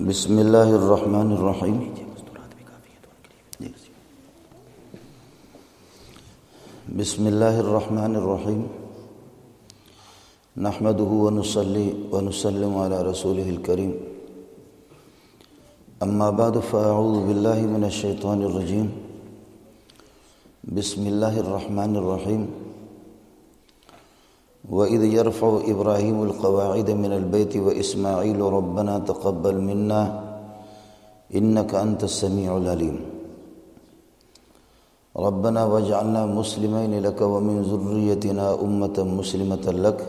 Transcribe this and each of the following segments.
بسم اللہ الرحمن الرحیم۔ بسم اللہ الرحمن الرحیم۔ نحمده ونصلي ونسلم على رسوله الكريم، اما بعد فاعوذ باللہ من الشیطان الرجیم۔ بسم اللہ الرحمن الرحیم۔ وَإِذْ يَرْفَعُ إِبْرَاهِيمُ الْقَوَاعِدَ مِنَ الْبَيْتِ وَإِسْمَاعِيلُ رَبَّنَا تَقَبَّلْ مِنَّا إِنَّكَ أَنْتَ السَّمِيعُ الْعَلِيمُ رَبَّنَا وَاجْعَلْنَا مُسْلِمَيْنِ لَكَ وَمِنْ ذُرِّيَّتِنَا أُمَّةً مُسْلِمَةً لَكَ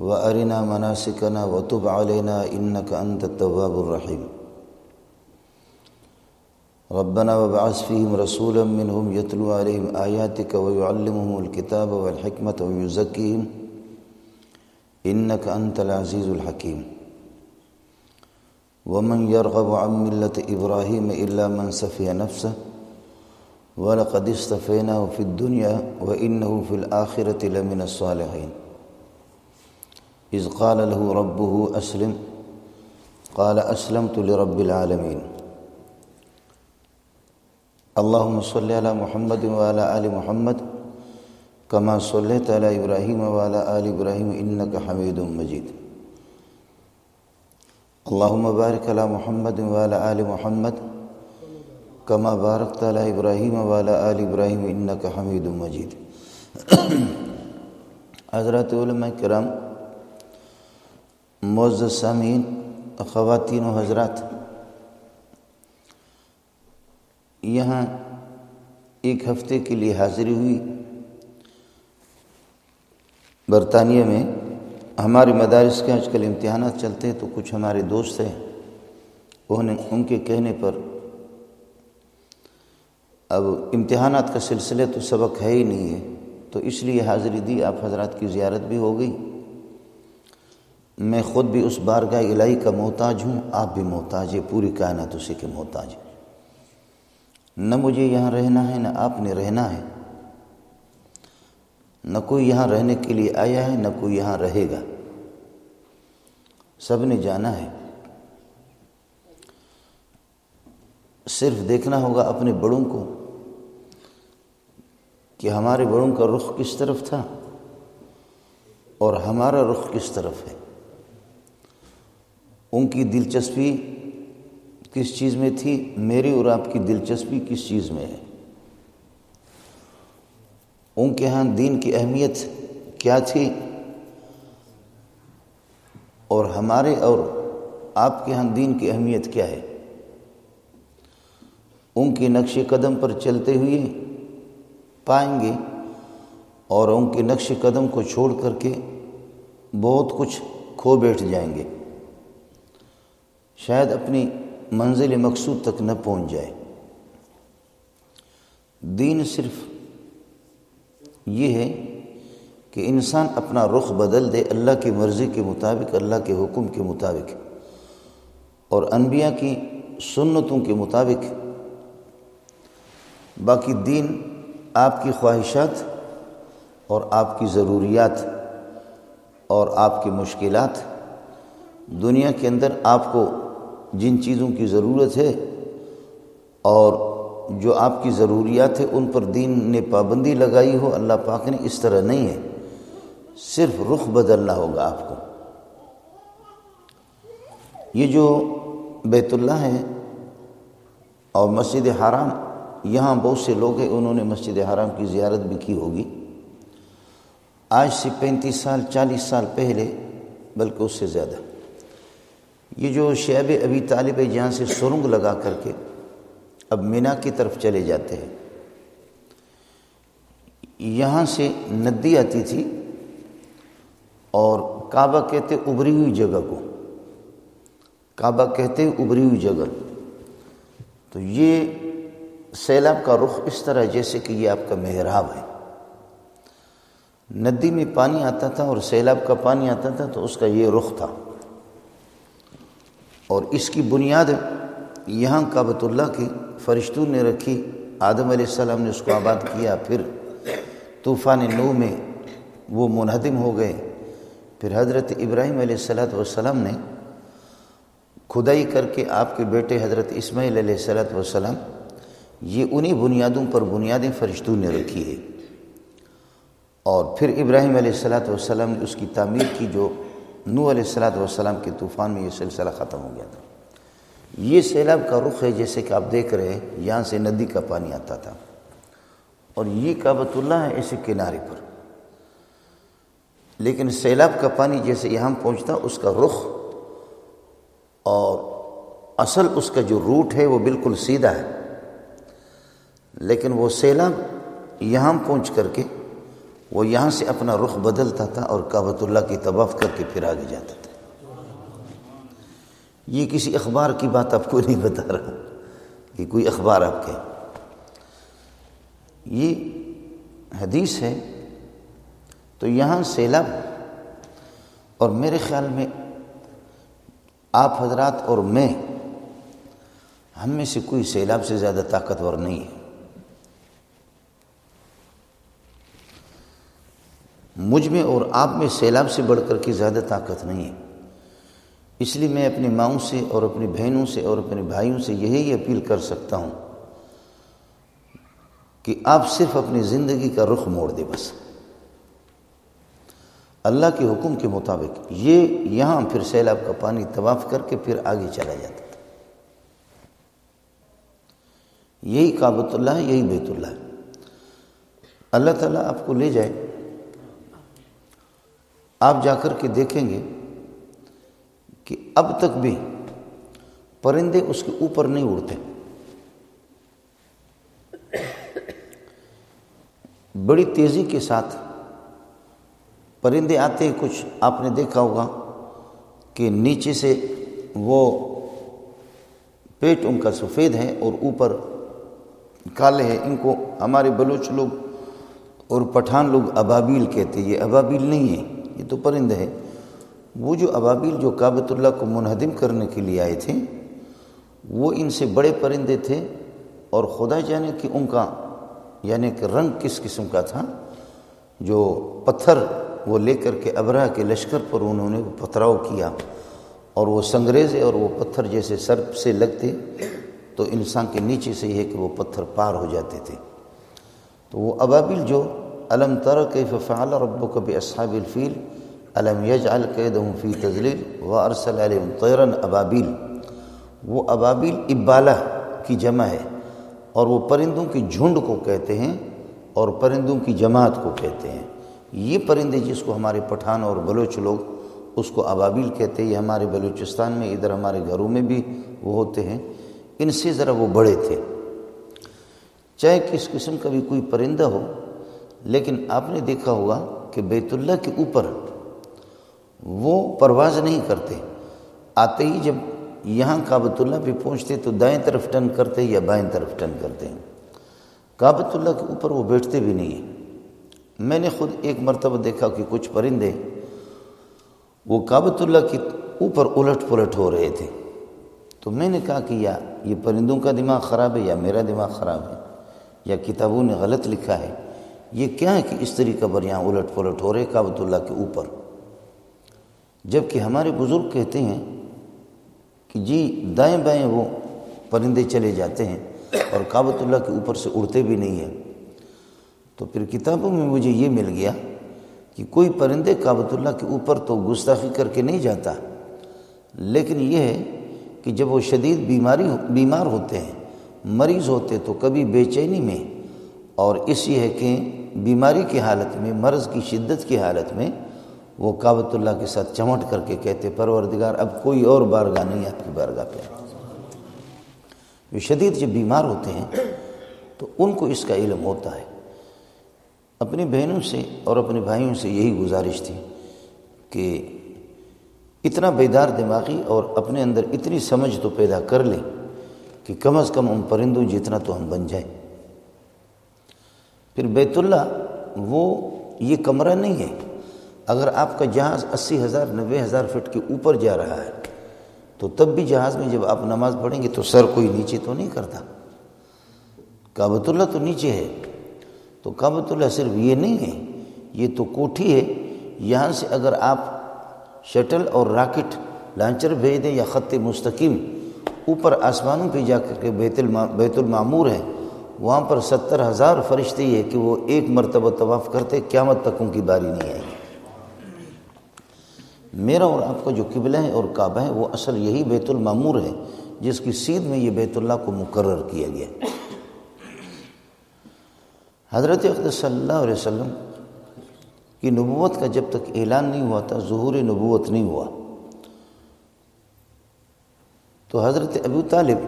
وَأَرِنَا مَنَاسِكَنَا وَتُبْ عَلَيْنَا إِنَّكَ أَنْتَ التَّوَّابُ الرَّحِيمُ ربنا وابعث فيهم رسولا منهم يتلو عليهم آياتك ويعلمهم الكتاب والحكمة ويزكيهم إنك أنت العزيز الحكيم ومن يرغب عن ملة إبراهيم إلا من سفه نفسه ولقد اصطفيناه في الدنيا وإنه في الآخرة لمن الصالحين إذ قال له ربه أسلم قال أسلمت لرب العالمين اللهم صل على محمد وعلى آل محمد كما صليت على إبراهيم وعلى آل إبراهيم إنك حميد مجيد اللهم بارك على محمد وعلى آل محمد كما باركت على إبراهيم وعلى آل إبراهيم إنك حميد مجيد۔ حضرات علماء کرام، معزز سامعین، خواتین و حضرات، یہاں ایک ہفتے کے لیے حاضری ہوئی۔ برطانیہ میں ہمارے مدارس کے آج کل امتحانات چلتے ہیں، تو کچھ ہمارے دوست ہیں، ان کے کہنے پر اب امتحانات کا سلسلہ تو سبق ہے ہی نہیں ہے، تو اس لیے حاضری دی۔ آپ حضرات کی زیارت بھی ہو گئی، میں خود بھی اس بارگاہ الہی کا محتاج ہوں، آپ بھی محتاج ہیں، پوری کائنات اسی کے محتاج ہے۔ نہ مجھے یہاں رہنا ہے، نہ آپ نے رہنا ہے، نہ کوئی یہاں رہنے کے لیے آیا ہے، نہ کوئی یہاں رہے گا، سب نے جانا ہے۔ صرف دیکھنا ہوگا اپنے بڑوں کو کہ ہمارے بڑوں کا رخ کس طرف تھا اور ہمارا رخ کس طرف ہے، ان کی دلچسپی کس چیز میں تھی، میری اور آپ کی دلچسپی کس چیز میں ہے، ان کے ہاں دین کی اہمیت کیا تھی اور ہمارے اور آپ کے ہاں دین کی اہمیت کیا ہے۔ ان کے نقش قدم پر چلتے ہوئے پائیں گے اور ان کے نقش قدم کو چھوڑ کر کے بہت کچھ کھو بیٹھ جائیں گے، شاید اپنی منزل مقصود تک نہ پہنچ جائے۔ دین صرف یہ ہے کہ انسان اپنا رخ بدل دے اللہ کی مرضی کے مطابق، اللہ کے حکم کے مطابق اور انبیاء کی سنتوں کے مطابق۔ باقی دین آپ کی خواہشات اور آپ کی ضروریات اور آپ کی مشکلات، دنیا کے اندر آپ کو جن چیزوں کی ضرورت ہے اور جو آپ کی ضروریات ہے ان پر دین نے پابندی لگائی ہو، اللہ پاک نے، اس طرح نہیں ہے، صرف رخ بدلنا ہوگا آپ کو۔ یہ جو بیت اللہ ہے اور مسجد حرام، یہاں بہت سے لوگ ہیں، انہوں نے مسجد حرام کی زیارت بھی کی ہوگی، آج سے 35 سال 40 سال پہلے، بلکہ اس سے زیادہ۔ یہ جو شعب ابی طالب ہے، جہاں سے سرنگ لگا کر کے اب مینا کی طرف چلے جاتے ہیں، یہاں سے ندی آتی تھی اور کعبہ کہتے ابری ہوئی جگہ کو، کعبہ کہتے ابری ہوئی جگہ۔ تو یہ سیلاب کا رخ اس طرح جیسے کہ یہ آپ کا محراب ہے، ندی میں پانی آتا تھا اور سیلاب کا پانی آتا تھا، تو اس کا یہ رخ تھا، اور اس کی بنیاد یہاں کعبۃ اللہ کی فرشتوں نے رکھی، آدم علیہ السلام نے اس کو آباد کیا، پھر طوفان نوح میں وہ منہدم ہو گئے، پھر حضرت ابراہیم علیہ السلام نے کھدائی کر کے آپ کے بیٹے حضرت اسماعیل علیہ السلام، یہ انہی بنیادوں پر بنیادیں فرشتوں نے رکھی ہے، اور پھر ابراہیم علیہ السلام نے اس کی تعمیر کی، جو نوح علیہ السلام کے طوفان میں یہ سلسلہ ختم ہو گیا تھا۔ یہ سیلاب کا رخ ہے، جیسے کہ آپ دیکھ رہے ہیں یہاں سے ندی کا پانی آتا تھا، اور یہ کعبۃ اللہ ہے ایسے کنارے پر، لیکن سیلاب کا پانی جیسے یہاں پہنچتا اس کا رخ اور اصل اس کا جو روٹ ہے وہ بالکل سیدھا ہے، لیکن وہ سیلاب یہاں پہنچ کر کے وہ یہاں سے اپنا رخ بدلتا تھا اور کعبۃ اللہ کی طواف کر کے پھر آگے جاتا تھا۔ یہ کسی اخبار کی بات آپ کو نہیں بتا رہا، یہ کوئی اخبار آپ کے، یہ حدیث ہے۔ تو یہاں سیلاب، اور میرے خیال میں آپ حضرات اور میں، ہم میں سے کوئی سیلاب سے زیادہ طاقتور نہیں ہے۔ مجھ میں اور آپ میں سیلاب سے بڑھ کر کے زیادہ طاقت نہیں ہے، اس لیے میں اپنی ماؤں سے اور اپنی بہنوں سے اور اپنے بھائیوں سے یہی اپیل کر سکتا ہوں کہ آپ صرف اپنی زندگی کا رخ موڑ دیں، بس اللہ کے حکم کے مطابق۔ یہ یہاں پھر سیلاب کا پانی طواف کر کے پھر آگے چلا جاتا تھا۔ یہی کعبۃ اللہ ہے، یہی بیت اللہ ہے۔ اللہ تعالیٰ آپ کو لے جائے، آپ جا کر کے دیکھیں گے کہ اب تک بھی پرندے اس کے اوپر نہیں اڑتے، بڑی تیزی کے ساتھ پرندے آتے ہیں۔ کچھ آپ نے دیکھا ہوگا کہ نیچے سے وہ پیٹ ان کا سفید ہے اور اوپر کالے ہیں، ان کو ہمارے بلوچ لوگ اور پٹھان لوگ ابابیل کہتے ہیں۔ یہ ابابیل نہیں ہے، یہ تو پرند ہے۔ وہ جو ابابیل جو کعبۃ اللہ کو منہدم کرنے کے لیے آئے تھے، وہ ان سے بڑے پرندے تھے، اور خدا جانے کہ ان کا یعنی کہ رنگ کس قسم کا تھا۔ جو پتھر وہ لے کر کے ابرہہ کے لشکر پر انہوں نے پتھراؤ کیا، اور وہ سنگریزے اور وہ پتھر جیسے سر سے لگتے تو انسان کے نیچے سے یہ ہے کہ وہ پتھر پار ہو جاتے تھے۔ تو وہ ابابیل جو الم تر کیف فعل ربک باصحاب الفیل الم یجعل کیدہم فی تضلیل وارسل علیہم طیرا ابابیل، وہ ابابیل ابالہ کی جمع ہے، اور وہ پرندوں کی جھنڈ کو کہتے ہیں اور پرندوں کی جماعت کو کہتے ہیں۔ یہ پرندے جس کو ہمارے پٹھان اور بلوچ لوگ اس کو ابابیل کہتے ہیں، یہ ہمارے بلوچستان میں ادھر ہمارے گھروں میں بھی وہ ہوتے ہیں، ان سے ذرا وہ بڑے تھے۔ چاہے کس قسم کا بھی کوئی پرندہ ہو، لیکن آپ نے دیکھا ہوگا کہ بیت اللہ کے اوپر وہ پرواز نہیں کرتے، آتے ہی جب یہاں کعبۃ اللہ پہ پہنچتے تو دائیں طرف ٹرن کرتے یا بائیں طرف ٹرن کرتے ہیں۔ کعبۃ اللہ کے اوپر وہ بیٹھتے بھی نہیں ہیں۔ میں نے خود ایک مرتبہ دیکھا کہ کچھ پرندے وہ کعبۃ اللہ کے اوپر الٹ پلٹ ہو رہے تھے، تو میں نے کہا کہ یا یہ پرندوں کا دماغ خراب ہے یا میرا دماغ خراب ہے یا کتابوں نے غلط لکھا ہے، یہ کیا ہے کہ اس طریقہ پر یہاں الٹ پلٹ ہو رہے کعبۃ اللہ کے اوپر، جبکہ ہمارے بزرگ کہتے ہیں کہ جی دائیں بائیں وہ پرندے چلے جاتے ہیں اور کعبۃ اللہ کے اوپر سے اڑتے بھی نہیں ہیں۔ تو پھر کتابوں میں مجھے یہ مل گیا کہ کوئی پرندے کعبۃ اللہ کے اوپر تو گستاخی کر کے نہیں جاتا، لیکن یہ ہے کہ جب وہ شدید بیمار ہوتے ہیں، مریض ہوتے، تو کبھی بے چینی میں اور اس یہ ہے کہ بیماری کی حالت میں، مرض کی شدت کی حالت میں وہ کعبۃ اللہ کے ساتھ چمٹ کر کے کہتے پروردگار اب کوئی اور بارگاہ نہیں آپ کی بارگاہ پہ۔ جو شدید جب بیمار ہوتے ہیں تو ان کو اس کا علم ہوتا ہے۔ اپنی بہنوں سے اور اپنے بھائیوں سے یہی گزارش تھی کہ اتنا بیدار دماغی اور اپنے اندر اتنی سمجھ تو پیدا کر لیں کہ کم از کم ان پرندوں جتنا تو ہم بن جائیں۔ پھر بیت اللہ وہ یہ کمرہ نہیں ہے۔ اگر آپ کا جہاز 80,000 90,000 فٹ کے اوپر جا رہا ہے تو تب بھی جہاز میں جب آپ نماز پڑھیں گے تو سر کوئی نیچے تو نہیں کرتا۔ کعبۃ اللہ تو نیچے ہے، تو کعبۃ اللہ صرف یہ نہیں ہے، یہ تو کوٹھی ہے۔ یہاں سے اگر آپ شٹل اور راکٹ لانچر بھیج دیں یا خط مستقیم اوپر آسمانوں پہ جا کر کے بیت المعمور ہے، وہاں پر 70,000 فرشتے یہ کہ وہ ایک مرتبہ طواف کرتے، قیامت تک ان کی باری نہیں آئے گی۔ میرا اور آپ کا جو قبلہ ہے اور کعبہ ہے وہ اصل یہی بیت المعمور ہے، جس کی سیدھ میں یہ بیت اللہ کو مقرر کیا گیا۔ حضرت اقدس صلی اللہ علیہ وسلم کی نبوت کا جب تک اعلان نہیں ہوا تھا، ظہور نبوت نہیں ہوا، تو حضرت ابو طالب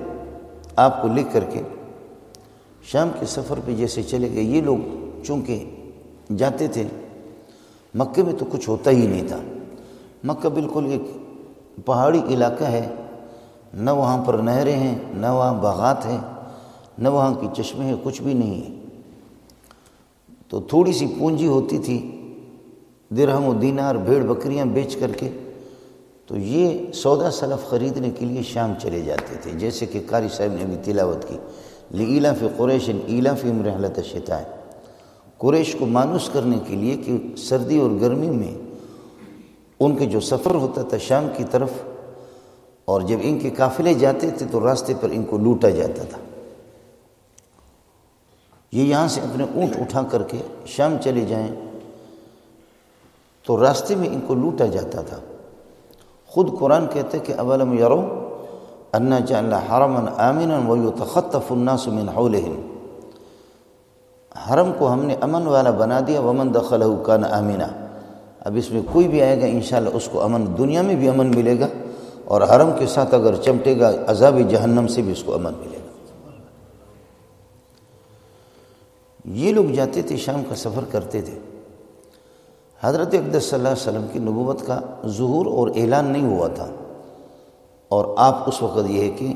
آپ کو لکھ کر کے شام کے سفر پہ جیسے چلے گئے۔ یہ لوگ چونکہ جاتے تھے، مکے میں تو کچھ ہوتا ہی نہیں تھا، مکہ بالکل ایک پہاڑی علاقہ ہے، نہ وہاں پر نہریں ہیں، نہ وہاں باغات ہیں، نہ وہاں کی چشمے ہیں، کچھ بھی نہیں ہے۔ تو تھوڑی سی پونجی ہوتی تھی، درہم و دینار، بھیڑ بکریاں بیچ کر کے تو یہ سودا سلف خریدنے کے لیے شام چلے جاتے تھے، جیسے کہ قاری صاحب نے بھی تلاوت کی، لإیلاف قریش ایلافہم رحلۃ الشتاء، قریش کو مانوس کرنے کے لیے کہ سردی اور گرمی میں ان کے جو سفر ہوتا تھا شام کی طرف، اور جب ان کے قافلے جاتے تھے تو راستے پر ان کو لوٹا جاتا تھا۔ یہ یہاں سے اپنے اونٹ اٹھا کر کے شام چلے جائیں تو راستے میں ان کو لوٹا جاتا تھا۔ خود قرآن کہتے کہ اولم یروا انا جعلنا حرما آمنا ویتخطف الناس من حولہم، حرم کو ہم نے امن والا بنا دیا، ومن دخلہ کان آمنا، اب اس میں کوئی بھی آئے گا انشاءاللہ اس کو امن، دنیا میں بھی امن ملے گا، اور حرم کے ساتھ اگر چمٹے گا عذاب جہنم سے بھی اس کو امن ملے گا۔ یہ لوگ جاتے تھے، شام کا سفر کرتے تھے۔ حضرت اقدس صلی اللہ علیہ وسلم کی نبوت کا ظہور اور اعلان نہیں ہوا تھا، اور آپ اس وقت یہ ہے کہ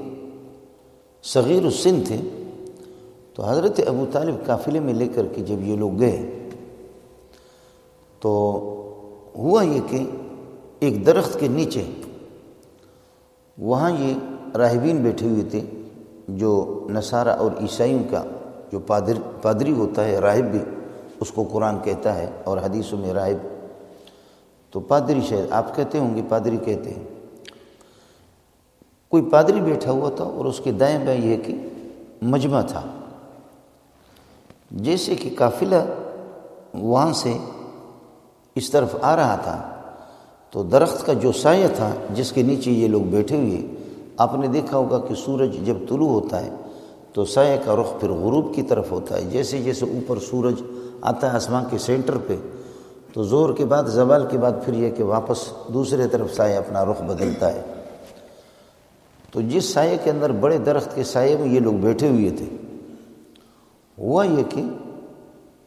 صغیر السن تھے۔ تو حضرت ابو طالب قافلے میں لے کر کے جب یہ لوگ گئے تو ہوا یہ کہ ایک درخت کے نیچے وہاں یہ راہبین بیٹھے ہوئے تھے، جو نصارہ اور عیسائیوں کا جو پادری ہوتا ہے، راہب بھی اس کو قرآن کہتا ہے اور حدیثوں میں راہب، تو پادری شاید آپ کہتے ہوں گے، پادری کہتے ہیں۔ کوئی پادری بیٹھا ہوا تھا اور اس کے دائیں بائیں یہ کہ مجمع تھا، جیسے کہ قافلہ وہاں سے اس طرف آ رہا تھا تو درخت کا جو سایہ تھا جس کے نیچے یہ لوگ بیٹھے ہوئے، آپ نے دیکھا ہوگا کہ سورج جب طلوع ہوتا ہے تو سایہ کا رخ پھر غروب کی طرف ہوتا ہے، جیسے جیسے اوپر سورج آتا ہے آسمان کے سینٹر پہ تو ظہر کے بعد زوال کے بعد پھر یہ کہ واپس دوسرے طرف سایہ اپنا رخ بدلتا ہے۔ تو جس سائے کے اندر بڑے درخت کے سائے میں یہ لوگ بیٹھے ہوئے تھے، ہوا یہ کہ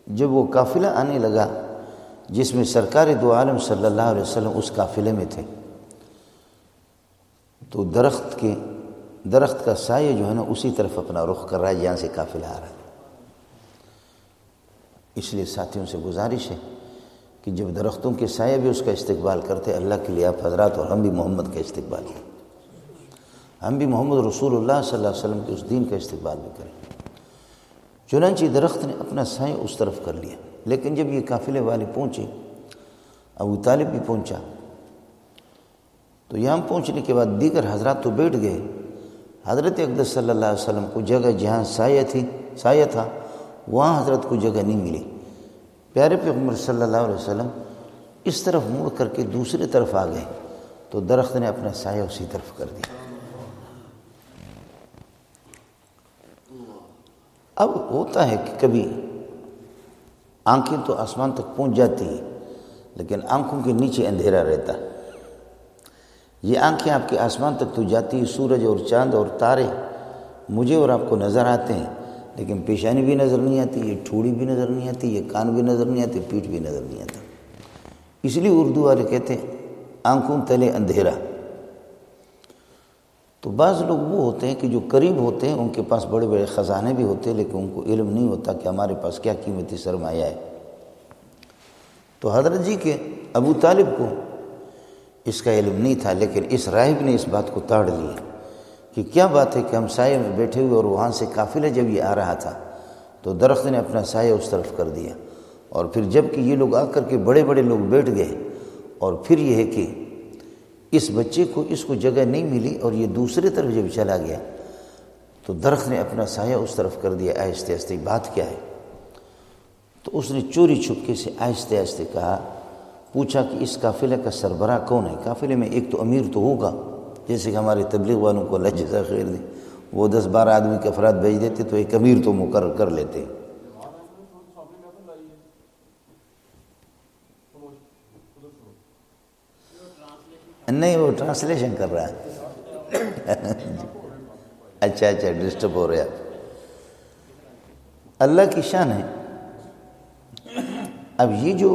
جب وہ قافلہ آنے لگا جس میں سرکار دو عالم صلی اللہ علیہ وسلم اس قافلے میں تھے، تو درخت کا سایہ جو ہے نا اسی طرف اپنا رخ کر رہا ہے جہاں سے قافلہ آ رہا ہے۔ اس لیے ساتھیوں سے گزارش ہے کہ جب درختوں کے سایہ بھی اس کا استقبال کرتے، اللہ کے لیے آپ حضرات اور ہم بھی محمد کا استقبال کریں، ہم بھی محمد رسول اللہ صلی اللہ علیہ وسلم کے اس دین کا استقبال بھی کریں۔ چنانچہ درخت نے اپنا سایہ اس طرف کر لیا، لیکن جب یہ قافلے والے پہنچے، ابو طالب بھی پہنچا، تو یہاں پہنچنے کے بعد دیگر حضرات تو بیٹھ گئے، حضرت اقدس صلی اللہ علیہ وسلم کو جگہ جہاں سایہ تھا وہاں حضرت کو جگہ نہیں ملی۔ پیارے پیغمبر صلی اللہ علیہ وسلم اس طرف مڑ کر کے دوسری طرف آ گئے تو درخت نے اپنا سایہ اسی طرف کر دیا۔ اب ہوتا ہے کہ کبھی آنکھیں تو آسمان تک پہنچ جاتی ہیں لیکن آنکھوں کے نیچے اندھیرا رہتا ہے۔ یہ آنکھیں آپ کے آسمان تک تو جاتی ہیں، سورج اور چاند اور تارے مجھے اور آپ کو نظر آتے ہیں، لیکن پیشانی بھی نظر نہیں آتی، یہ ٹھوڑی بھی نظر نہیں آتی، یہ کان بھی نظر نہیں آتے، پیٹھ بھی نظر نہیں آتا۔ اس لیے اردو والے کہتے ہیں آنکھوں تلے اندھیرا۔ تو بعض لوگ وہ ہوتے ہیں کہ جو قریب ہوتے ہیں، ان کے پاس بڑے بڑے خزانے بھی ہوتے ہیں لیکن ان کو علم نہیں ہوتا کہ ہمارے پاس کیا قیمتی سرمایہ ہے۔ تو حضرت جی کے ابو طالب کو اس کا علم نہیں تھا، لیکن اس راہب نے اس بات کو تاڑ لیا کہ کیا بات ہے کہ ہم سائے میں بیٹھے ہوئے اور وہاں سے قافلہ جب یہ آ رہا تھا تو درخت نے اپنا سایہ اس طرف کر دیا، اور پھر جب کہ یہ لوگ آ کر کے بڑے بڑے لوگ بیٹھ گئے، اور پھر یہ ہے کہ اس بچے کو اس کو جگہ نہیں ملی اور یہ دوسری طرف جب چلا گیا تو درخت نے اپنا سایہ اس طرف کر دیا. آہستہ آہستہ بات کیا ہے؟ تو اس نے چوری چھپکے سے آہستہ آہستہ کہا، پوچھا کہ اس قافلے کا سربراہ کون ہے؟ قافلے میں ایک تو امیر تو ہوگا، جیسے کہ ہمارے تبلیغ والوں کو اللہ جزا خیر دے، وہ 10-12 آدمی کے افراد بھیج دیتے تو ایک امیر تو مقرر کر لیتے. نہیں، وہ ٹرانسلیشن کر رہا ہے. اچھا ڈسٹرب ہو رہے آپ. اللہ کی شان ہے. اب یہ جو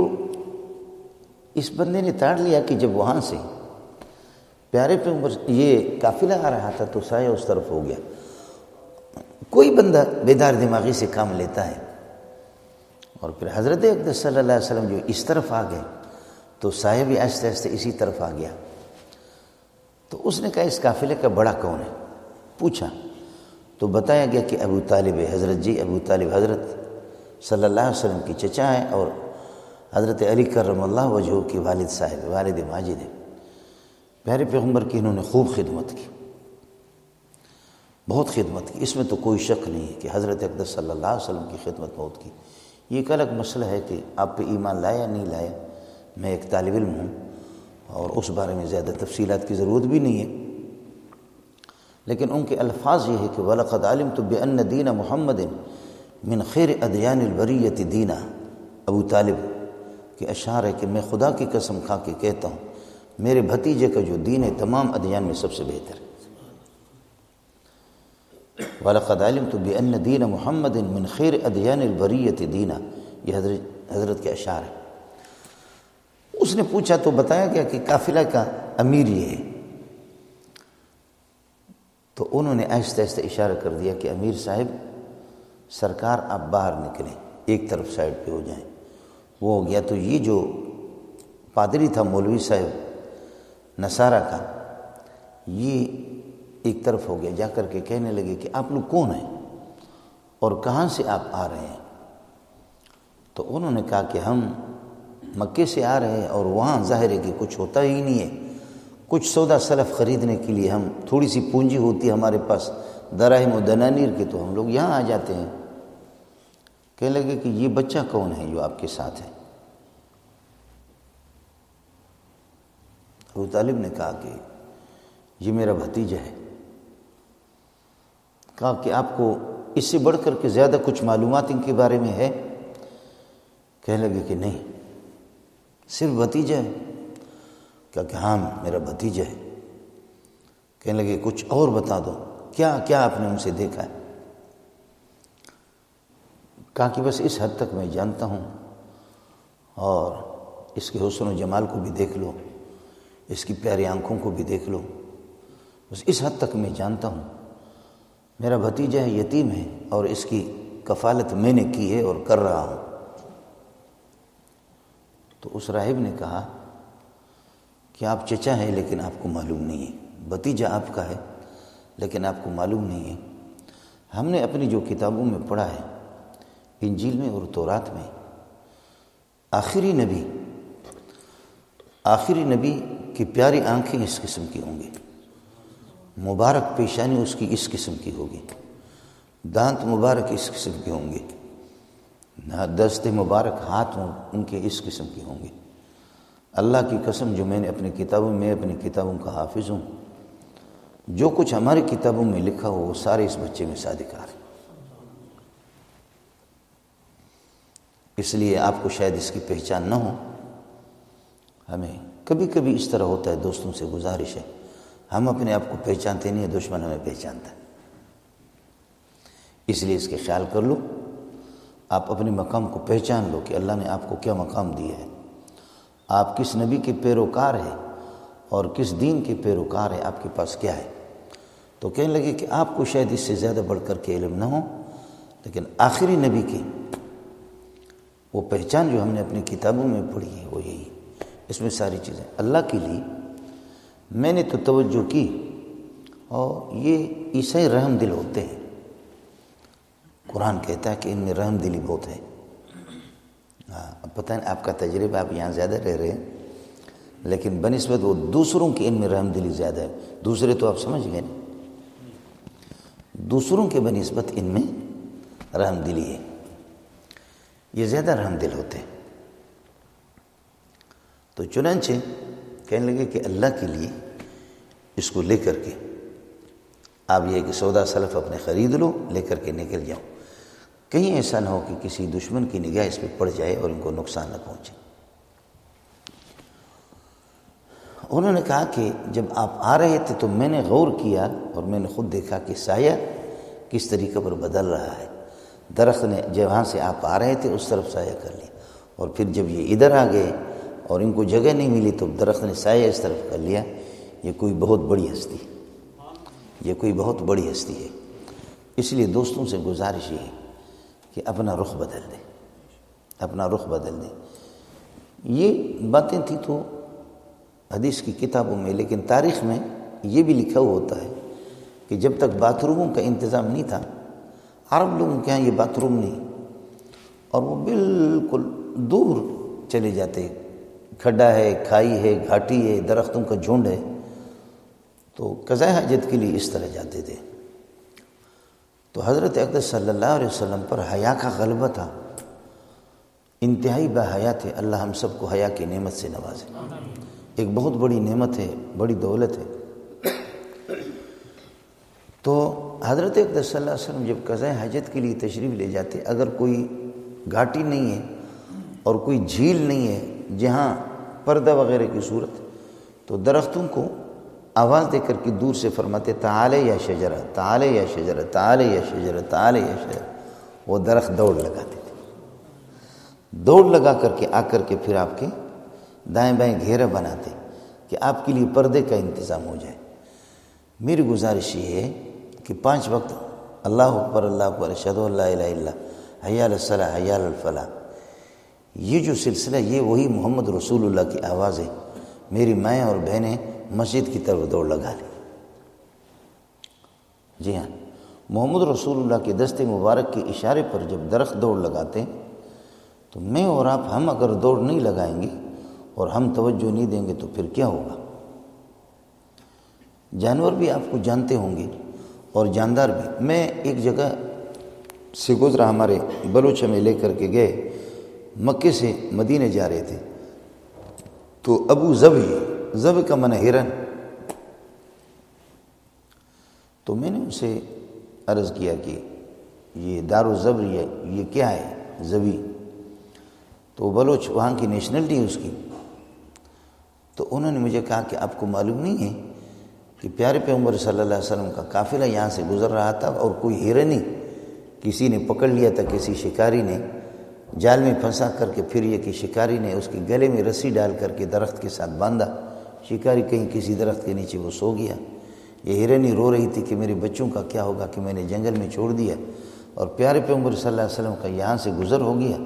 اس بندے نے تاڑ لیا کہ جب وہاں سے پیارے پیغمبر یہ قافلہ آ رہا تھا تو سایہ اس طرف ہو گیا. کوئی بندہ بیدار دماغی سے کام لیتا ہے، اور پھر حضرت اقدس صلی اللہ علیہ وسلم جو اس طرف آ گئے تو سایہ بھی آہستہ آہستہ اسی طرف آ گیا. تو اس نے کہا اس قافلے کا بڑا کون ہے؟ پوچھا تو بتایا گیا کہ ابو طالب ہے. حضرت جی ابو طالب حضرت صلی اللہ علیہ وسلم کی چچا ہیں اور حضرت علی کرم اللہ وجہہ کے والد صاحب، والد ماجد ہیں. پیارے پیغمبر کی انہوں نے خوب خدمت کی، بہت خدمت کی. اس میں تو کوئی شک نہیں ہے کہ حضرت اقدس صلی اللہ علیہ وسلم کی خدمت بہت کی. یہ ایک الگ مسئلہ ہے کہ آپ پہ ایمان لایا نہیں لایا. میں ایک طالب علم ہوں اور اس بارے میں زیادہ تفصیلات کی ضرورت بھی نہیں ہے، لیکن ان کے الفاظ یہ ہے کہ وَلَقَدْ عَلِمْتُ بِأَنَّ دِينَ مُحَمَّدٍ مِّن خَيْرِ أَدْيَانِ الْبَرِيَّةِ دِينًا. ابو طالب کے اشعار ہے کہ میں خدا کی قسم کھا کے کہتا ہوں میرے بھتیجے کا جو دین ہے تمام ادیان میں سب سے بہتر ہے. وَلَقَدْ عَلِمْتُ بِأَنَّ دِينَ مُحَمَّدٍ مِّن خَيْرِ أَدْيَانِ الْبَرِيَّةِ دِينًا. یہ حضرت کے اشعار ہے. اس نے پوچھا تو بتایا گیا کہ قافلہ کا امیر یہ ہے. تو انہوں نے آہستہ آہستہ اشارہ کر دیا کہ امیر صاحب سرکار آپ باہر نکلیں، ایک طرف سائڈ پہ ہو جائیں. وہ ہو گیا. تو یہ جو پادری تھا مولوی صاحب نصارہ کا، یہ ایک طرف ہو گیا. جا کر کے کہنے لگے کہ آپ لوگ کون ہیں اور کہاں سے آپ آ رہے ہیں؟ تو انہوں نے کہا کہ ہم مکے سے آ رہے ہیں اور وہاں ظاہر ہے کہ کچھ ہوتا ہی نہیں ہے. کچھ سودا سلف خریدنے کے لیے ہم تھوڑی سی پونجی ہوتی ہے ہمارے پاس دراہم و دنانیر کی، تو ہم لوگ یہاں آ جاتے ہیں. کہنے لگے کہ یہ بچہ کون ہے جو آپ کے ساتھ ہے؟ ابو طالب نے کہا کہ یہ میرا بھتیجا ہے. کہا کہ آپ کو اس سے بڑھ کر کے زیادہ کچھ معلومات ان کے بارے میں ہے؟ کہنے لگے کہ نہیں، صرف بھتیجا ہے. کہا کہ ہاں میرا بھتیجا ہے. کہنے لگے کچھ اور بتا دو، کیا کیا آپ نے ان سے دیکھا ہے؟ کہا کہ بس اس حد تک میں جانتا ہوں، اور اس کے حسن و جمال کو بھی دیکھ لو، اس کی پیاری آنکھوں کو بھی دیکھ لو، بس اس حد تک میں جانتا ہوں. میرا بھتیجا ہے، یتیم ہے، اور اس کی کفالت میں نے کی ہے اور کر رہا ہوں. تو اس راہب نے کہا کہ آپ چچا ہیں لیکن آپ کو معلوم نہیں ہے، بھتیجا آپ کا ہے لیکن آپ کو معلوم نہیں ہے. ہم نے اپنی جو کتابوں میں پڑھا ہے، انجیل میں اور تورات میں، آخری نبی کی پیاری آنکھیں اس قسم کی ہوں گی، مبارک پیشانی اس کی اس قسم کی ہوگی، دانت مبارک اس قسم کے ہوں گے، دست مبارک ہاتھ ان کے اس قسم کے ہوں گے. اللہ کی قسم جو میں نے اپنی کتابوں کا حافظ ہوں، جو کچھ ہماری کتابوں میں لکھا ہو وہ سارے اس بچے میں صادقات ہیں. اس لیے آپ کو شاید اس کی پہچان نہ ہو. ہمیں کبھی کبھی اس طرح ہوتا ہے، دوستوں سے گزارش ہے، ہم اپنے آپ کو پہچانتے نہیں ہیں، دشمن ہمیں پہچانتا ہے. اس لیے اس کے خیال کر لو، آپ اپنے مقام کو پہچان لو کہ اللہ نے آپ کو کیا مقام دیا ہے، آپ کس نبی کے پیروکار ہیں اور کس دین کے پیروکار ہیں، آپ کے پاس کیا ہے. تو کہنے لگے کہ آپ کو شاید اس سے زیادہ بڑھ کر کے علم نہ ہو، لیکن آخری نبی کی وہ پہچان جو ہم نے اپنی کتابوں میں پڑھی ہے وہ یہی. اس میں ساری چیزیں اللہ کے لیے میں نے تو توجہ کی. اور یہ عیسائی رحم دل ہوتے ہیں، قرآن کہتا ہے کہ ان میں رحم دلی بہت ہے. اب پتہ نہیں آپ کا تجربہ، آپ یہاں زیادہ رہ رہے ہیں، لیکن بنسبت وہ دوسروں کی ان میں رحم دلی زیادہ ہے. دوسرے تو آپ سمجھ گئے نا, دوسروں کے بنسبت ان میں رحم دلی ہے, یہ زیادہ رحم دل ہوتے ہیں. تو چنانچہ کہنے لگے کہ اللہ کے لیے اس کو لے کر کے آپ یہ کہ سودا سلف اپنے خرید لو, لے کر کے نکل جاؤ, کہیں ایسا نہ ہو کہ کسی دشمن کی نگاہ اس پہ پڑ جائے اور ان کو نقصان نہ پہنچے. انہوں نے کہا کہ جب آپ آ رہے تھے تو میں نے غور کیا اور میں نے خود دیکھا کہ سایہ کس طریقے پر بدل رہا ہے. درخت نے جہاں سے آپ آ رہے تھے اس طرف سایہ کر لیا, اور پھر جب یہ ادھر آ گئے اور ان کو جگہ نہیں ملی تو درخت نے سایہ اس طرف کر لیا. یہ کوئی بہت بڑی ہستی ہے, یہ کوئی بہت بڑی ہستی ہے. اس لیے دوستوں سے گزارش یہ ہے کہ اپنا رخ بدل دیں, اپنا رخ بدل دیں. یہ باتیں تھیں تو حدیث کی کتابوں میں, لیکن تاریخ میں یہ بھی لکھا ہوا ہوتا ہے کہ جب تک باتھ روموں کا انتظام نہیں تھا, عرب لوگوں کے یہاں یہ باتھ روم نہیں, اور وہ بالکل دور چلے جاتے, کھڈا ہے, کھائی ہے, گھاٹی ہے, درختوں کا جھنڈ ہے, تو قضاء حاجت کے لیے اس طرح جاتے تھے. تو حضرت اقدس صلی اللہ علیہ وسلم پر حیا کا غلبہ تھا, انتہائی باحیا تھے. اللہ ہم سب کو حیا کی نعمت سے نوازے, ایک بہت بڑی نعمت ہے, بڑی دولت ہے. تو حضرت اقدس صلی اللہ علیہ وسلم جب قضاء حاجت کے لیے تشریف لے جاتے, اگر کوئی گھاٹی نہیں ہے اور کوئی جھیل نہیں ہے جہاں پردہ وغیرہ کی صورت, تو درختوں کو آواز دے کر کے دور سے فرماتے تعالے یا شجرہ, تعالے یا شجرہ, تعالے یا شجرہ, تعالے یا شجرہ. وہ درخت دوڑ لگاتے تھے, دوڑ لگا کر کے آ کر کے پھر آپ کے دائیں بائیں گھیرا بناتے کہ آپ کے لیے پردے کا انتظام ہو جائے. میری گزارش یہ ہے کہ 5 وقت اللہ اکبر, اللہ اکبر, اشہد ان لا الہ الا اللہ, حی علی الصلاۃ, حی علی الفلاح, یہ جو سلسلہ یہ وہی محمد رسول اللہ کی آواز ہے. میری مائیں اور بہنیں مسجد کی طرف دوڑ لگا لیں. جی ہاں, محمد رسول اللہ کے دست مبارک کے اشارے پر جب درخت دوڑ لگاتے ہیں تو میں اور آپ, ہم اگر دوڑ نہیں لگائیں گے اور ہم توجہ نہیں دیں گے تو پھر کیا ہوگا. جانور بھی آپ کو جانتے ہوں گے اور جاندار بھی. میں ایک جگہ سے گزرا, ہمارے بلوچ میں لے کر کے گئے, مکے سے مدینے جا رہے تھے, تو ابو ظبی, ظبی کا معنی ہرن, تو میں نے ان سے عرض کیا کہ یہ دار الظبر یہ کیا ہے ظبی, تو بلوچ وہاں کی نیشنلٹی ہے اس کی. تو انہوں نے مجھے کہا کہ آپ کو معلوم نہیں ہے کہ پیارے پیغمبر صلی اللہ علیہ وسلم کا قافلہ یہاں سے گزر رہا تھا اور کوئی ہرن ہی کسی نے پکڑ لیا تھا, کسی شکاری نے جال میں پھنسا کر کے, پھر یہ کہ شکاری نے اس کے گلے میں رسی ڈال کر کے درخت کے ساتھ باندھا. شکاری کہیں کسی درخت کے نیچے وہ سو گیا. یہ ہرنی رو رہی تھی کہ میرے بچوں کا کیا ہوگا کہ میں نے جنگل میں چھوڑ دیا, اور پیارے پیغمبر صلی اللہ علیہ وسلم کا یہاں سے گزر ہو گیا.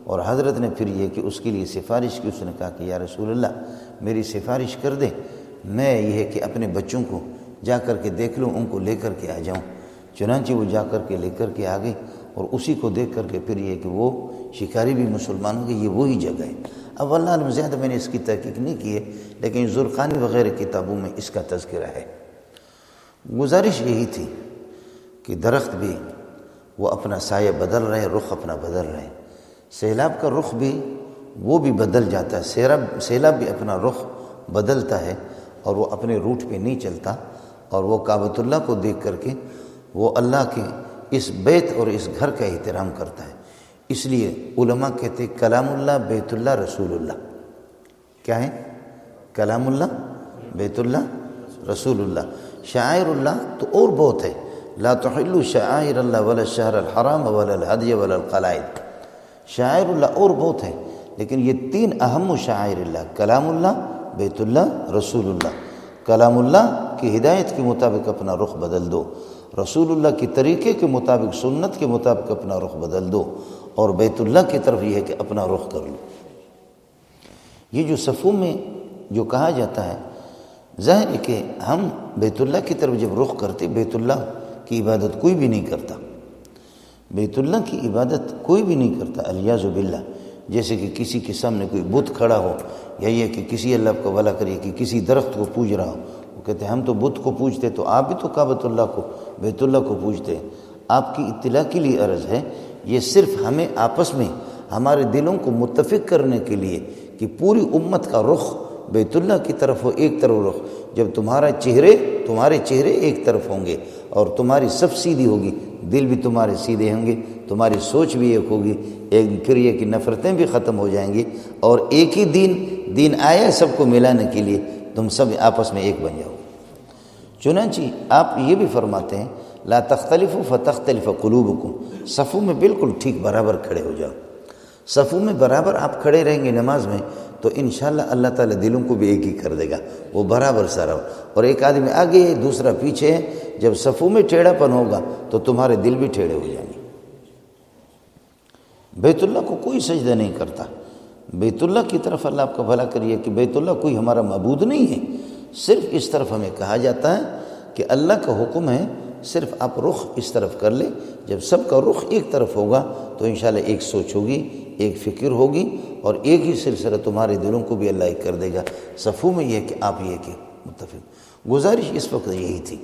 اور حضرت نے پھر یہ کہ اس کے لیے سفارش کی. اس نے کہا کہ یا رسول اللہ میری سفارش کر دیں, میں یہ ہے کہ اپنے بچوں کو جا کر کے دیکھ لوں, ان کو لے کر کے آ جاؤں. چنانچہ وہ جا کر کے لے کر کے آ گئی, اور اسی کو دیکھ کر کے پھر یہ کہ وہ شکاری بھی مسلمان ہو گئے. یہ وہی جگہ ہے. اب اللہ علم زیادہ میں نے اس کی تحقیق نہیں کی ہے, لیکن زرقانی وغیرہ کتابوں میں اس کا تذکرہ ہے. گزارش یہی تھی کہ درخت بھی وہ اپنا سایہ بدل رہے, رخ اپنا بدل رہے. سیلاب کا رخ بھی وہ بھی بدل جاتا ہے, سیلاب بھی اپنا رخ بدلتا ہے اور وہ اپنے روٹ پہ نہیں چلتا, اور وہ کعبۃ اللہ کو دیکھ کر کے وہ اللہ کے اس بیت اور اس گھر کا احترام کرتا ہے. اس لیے علماء کہتے کلام اللہ, بیت اللہ, رسول اللہ. کیا ہے کلام اللہ, بیت اللہ, رسول اللہ. شعائر اللہ تو اور بہت ہے, لا تحلوا شعائر اللہ ولا الشہر الحرام ولا الہدی ولا القلائد. شعائر اللہ اور بہت ہے, لیکن یہ 3 اہم شعائر اللہ, کلام اللہ, بیت اللہ, رسول اللہ. کلام اللہ کی ہدایت کے مطابق اپنا رخ بدل دو, رسول اللہ کے طریقے کے مطابق, سنت کے مطابق اپنا رخ بدل دو, اور بیت اللہ کی طرف یہ ہے کہ اپنا رخ کر لو. یہ جو صفوں میں جو کہا جاتا ہے, ظاہر ہے کہ ہم بیت اللہ کی طرف جب رخ کرتے, بیت اللہ کی عبادت کوئی بھی نہیں کرتا, بیت اللہ کی عبادت کوئی بھی نہیں کرتا, الیاذ باللہ. جیسے کہ کسی کے سامنے کوئی بت کھڑا ہو، یا یہ کہ کسی اللہ کو بھلا کریے کہ کسی درخت کو پوج رہا ہو، وہ کہتے ہیں ہم تو بت کو پوجتے، تو آپ بھی تو کعبۃ اللہ کو، بیت اللہ کو پوجتے ہیں۔ آپ کی اطلاع کے لیے عرض ہے، یہ صرف ہمیں آپس میں ہمارے دلوں کو متفق کرنے کے لیے کہ پوری امت کا رخ بیت اللہ کی طرف ہو، ایک طرف رخ۔ جب تمہارے چہرے ایک طرف ہوں گے اور تمہاری صف سیدھی ہوگی، دل بھی تمہارے سیدھے ہوں گے، تمہاری سوچ بھی ایک ہوگی، پھر یہ کہ نفرتیں بھی ختم ہو جائیں گی، اور ایک ہی دین آیا ہے سب کو ملانے کے لیے، تم سب آپس میں ایک بن جاؤ گے۔ چنانچہ آپ یہ بھی فرماتے ہیں لا تختلفوا فتختلف قلوبکم، صفوں میں بالکل ٹھیک برابر کھڑے ہو جاؤ۔ صفوں میں برابر آپ کھڑے رہیں گے نماز میں تو انشاءاللہ اللہ تعالیٰ دلوں کو بھی ایک ہی کر دے گا، وہ برابر سارا ہو۔ اور ایک آدمی آگے ہے دوسرا پیچھے ہے، جب صفوں میں ٹیڑھا پن ہوگا تو تمہارے دل بھی ٹیڑھے ہو جائیں گے۔ بیت اللہ کو کوئی سجدہ نہیں کرتا، بیت اللہ کی طرف اللہ آپ کا بھلا کریے کہ بیت اللہ کوئی ہمارا معبود نہیں ہے، صرف اس طرف ہمیں کہا جاتا ہے کہ اللہ کا حکم ہے صرف آپ رخ اس طرف کر لیں۔ جب سب کا رخ ایک طرف ہوگا تو انشاءاللہ ایک سوچ ہوگی، ایک فکر ہوگی، اور ایک ہی سلسلہ تمہارے دلوں کو بھی اللہ ایک کر دے گا۔ صفوں میں یہ کہ آپ یہ کہ متفق۔ گزارش اس وقت یہی تھی،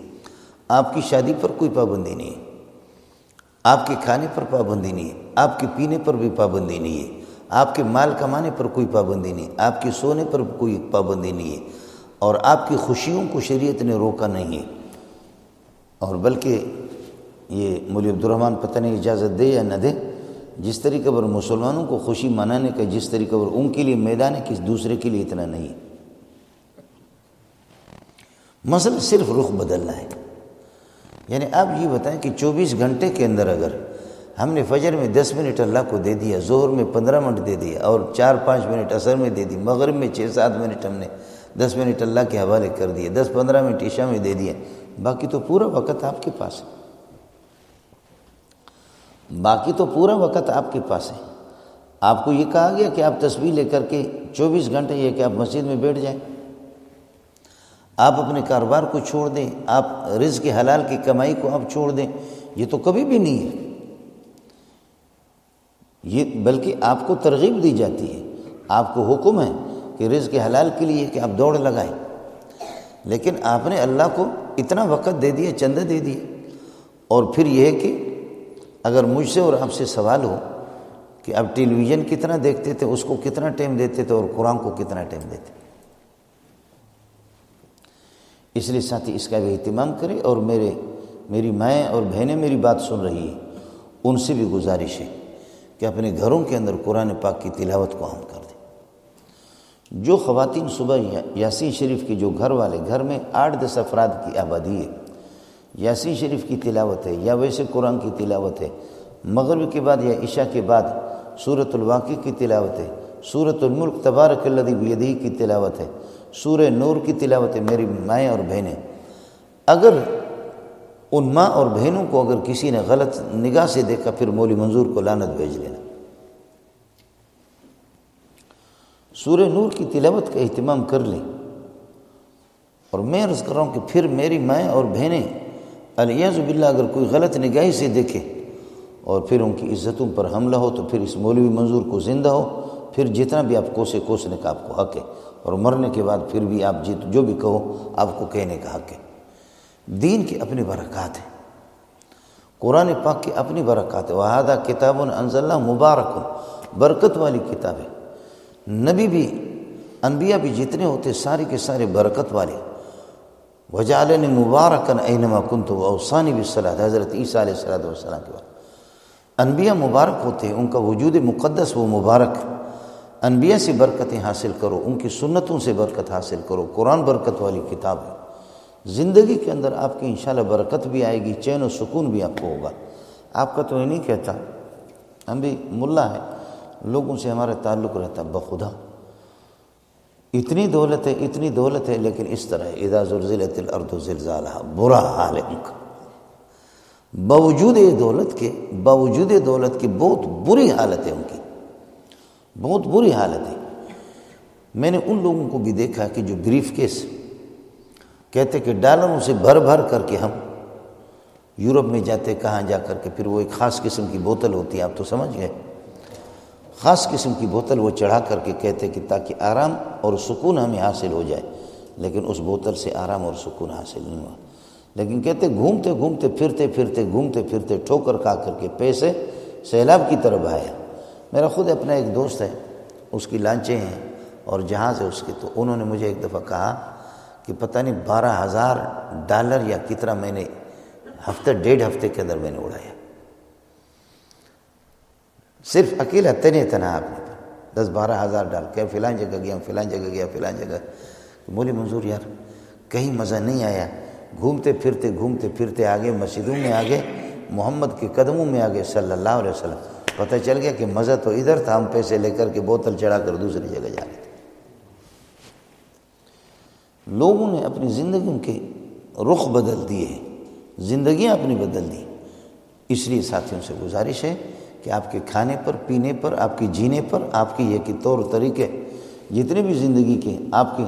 آپ کی شادی پر کوئی پابندی نہیں ہے، آپ کے کھانے پر پابندی نہیں ہے، آپ کے پینے پر بھی پابندی نہیں ہے، آپ کے مال کمانے پر کوئی پابندی نہیں، آپ کے سونے پر کوئی پابندی نہیں ہے، اور آپ کی خوشیوں کو شریعت نے روکا نہیں ہے۔ اور بلکہ یہ مولوی عبدالرحمن پتہ نہیں اجازت دے یا نہ دے، جس طریقے پر مسلمانوں کو خوشی منانے کا جس طریقے پر ان کے لیے میدان ہے، کسی دوسرے کے لیے اتنا نہیں ہے۔ مسئلہ صرف رخ بدلنا ہے۔ یعنی آپ یہ بتائیں کہ 24 گھنٹے کے اندر اگر ہم نے فجر میں 10 منٹ اللہ کو دے دیا، ظہر میں 15 منٹ دے دیا، اور 4-5 منٹ عصر میں دے دی، مغرب میں 6-7 منٹ ہم نے 10 منٹ اللہ کے حوالے کر دیے، 10-15 منٹ عشاء میں دے دیے، باقی تو پورا وقت آپ کے پاس ہے، باقی تو پورا وقت آپ کے پاس ہے۔ آپ کو یہ کہا گیا کہ آپ تسبیح لے کر کے 24 گھنٹے یہ کہ آپ مسجد میں بیٹھ جائیں، آپ اپنے کاروبار کو چھوڑ دیں، آپ رزق حلال کی کمائی کو آپ چھوڑ دیں، یہ تو کبھی بھی نہیں ہے۔ یہ بلکہ آپ کو ترغیب دی جاتی ہے، آپ کو حکم ہے کہ رزق حلال کے لیے کہ آپ دوڑ لگائیں، لیکن آپ نے اللہ کو اتنا وقت دے دیا، چندہ دے دیا۔ اور پھر یہ ہے کہ اگر مجھ سے اور آپ سے سوال ہو کہ آپ ٹیلی ویژن کتنا دیکھتے تھے، اس کو کتنا ٹائم دیتے تھے، اور قرآن کو کتنا ٹائم دیتے، اس لیے ساتھی اس کا بھی اہتمام کرے۔ اور میری مائیں اور بہنیں میری بات سن رہی ہیں، ان سے بھی گزارش ہے کہ اپنے گھروں کے اندر قرآن پاک کی تلاوت کو عام کر دیں۔ جو خواتین صبح یاسین شریف کی، جو گھر والے گھر میں 8-10 افراد کی آبادی ہے، یاسین شریف کی تلاوت ہے یا ویسے قرآن کی تلاوت ہے، مغرب کے بعد یا عشاء کے بعد سورۃ الواقع کی تلاوت ہے، سورۃ الملک تبارک الذی بیدہ کی تلاوت ہے، سورہ نور کی تلاوت ہے، میری مائیں اور بہنیں، اگر ان ماں اور بہنوں کو اگر کسی نے غلط نگاہ سے دیکھا، پھر مولوی منظور کو لعنت بھیج لینا۔ سورہ نور کی تلاوت کا اہتمام کر لیں۔ اور میں عرض کر رہا ہوں کہ پھر میری مائیں اور بہنیں الیاذ باللہ اگر کوئی غلط نگاہی سے دیکھے اور پھر ان کی عزتوں پر حملہ ہو، تو پھر اس مولوی منظور کو زندہ ہو، پھر جتنا بھی آپ کوسنے کا آپ کو حق ہے، اور مرنے کے بعد پھر بھی آپ جو بھی کہو آپ کو کہنے کا حق ہے۔ دین کی اپنی برکات ہیں، قرآن پاک کی اپنی برکات ہے۔ وَهَذَا كِتَابٌ أَنزَلْنَاهُ مُبَارَكٌ، برکت والی کتاب ہے۔ نبی بھی، انبیاء بھی جتنے ہوتے سارے کے سارے برکت والے۔ وَجَعَلَنِي مُبَارَكًا أَيْنَمَا كُنتُ وَأَوْصَانِي بِالصَّلَاةِ، حضرت عیسیٰ علیہ السلام کے بعد انبیاء مبارک ہوتے ہیں، ان کا وجود مقدس وہ مبارک۔ انبیاء سے برکتیں حاصل کرو، ان کی سنتوں سے برکت حاصل کرو۔ قرآن برکت والی کتاب ہے، زندگی کے اندر آپ کی انشاءاللہ برکت بھی آئے گی، چین و سکون بھی آپ کو ہوگا۔ آپ کا تو یہ نہیں کہتا، ہم بھی ملا ہے، لوگوں سے ہمارا تعلق رہتا بخدا، اتنی دولت ہے لیکن اس طرح اذا زلزلت الارض زلزالها، برا حال ہے ان کا، باوجود دولت کے بہت بری حالت ہے ان کی، بہت بری حالت ہے۔ میں نے ان لوگوں کو بھی دیکھا کہ جو بریف کیس کہتے کہ ڈالروں سے بھر کر کے ہم یورپ میں جاتے، کہاں جا کر کے پھر وہ ایک خاص قسم کی بوتل ہوتی ہے، آپ تو سمجھ گئے، خاص قسم کی بوتل وہ چڑھا کر کے کہتے کہ تاکہ آرام اور سکون ہمیں حاصل ہو جائے، لیکن اس بوتل سے آرام اور سکون حاصل نہیں ہوا۔ لیکن کہتے گھومتے گھومتے پھرتے ٹھوکر کھا کر کے پیسے سیلاب کی طرف آیا۔ میرا خود اپنا ایک دوست ہے، اس کی لانچیں ہیں اور جہاز ہے اس کے، تو انہوں نے مجھے ایک دفعہ کہا کہ پتہ نہیں $12,000 یا کتنا میں نے ہفتہ ڈیڑھ ہفتے کے اندر میں نے اڑایا، صرف اکیلا تنہا آپ نے $10,000-12,000 کہ فلاں جگہ گیا، فلاں جگہ۔ بولی منظور یار کہیں مزہ نہیں آیا، گھومتے پھرتے آگے مسجدوں میں آگے، محمد کے قدموں میں آگے صلی اللہ علیہ وسلم، پتہ چل گیا کہ مزہ تو ادھر تھا، ہم پیسے لے کر کے بوتل چڑھا کر دوسری جگہ جا رہے تھے۔ لوگوں نے اپنی زندگیوں کے رخ بدل دیے، زندگیاں اپنی بدل دی۔ اس لیے ساتھیوں سے گزارش ہے کہ آپ کے کھانے پر، پینے پر، آپ کے جینے پر، آپ کے یہ کہ طور طریقے جتنے بھی زندگی کے آپ کی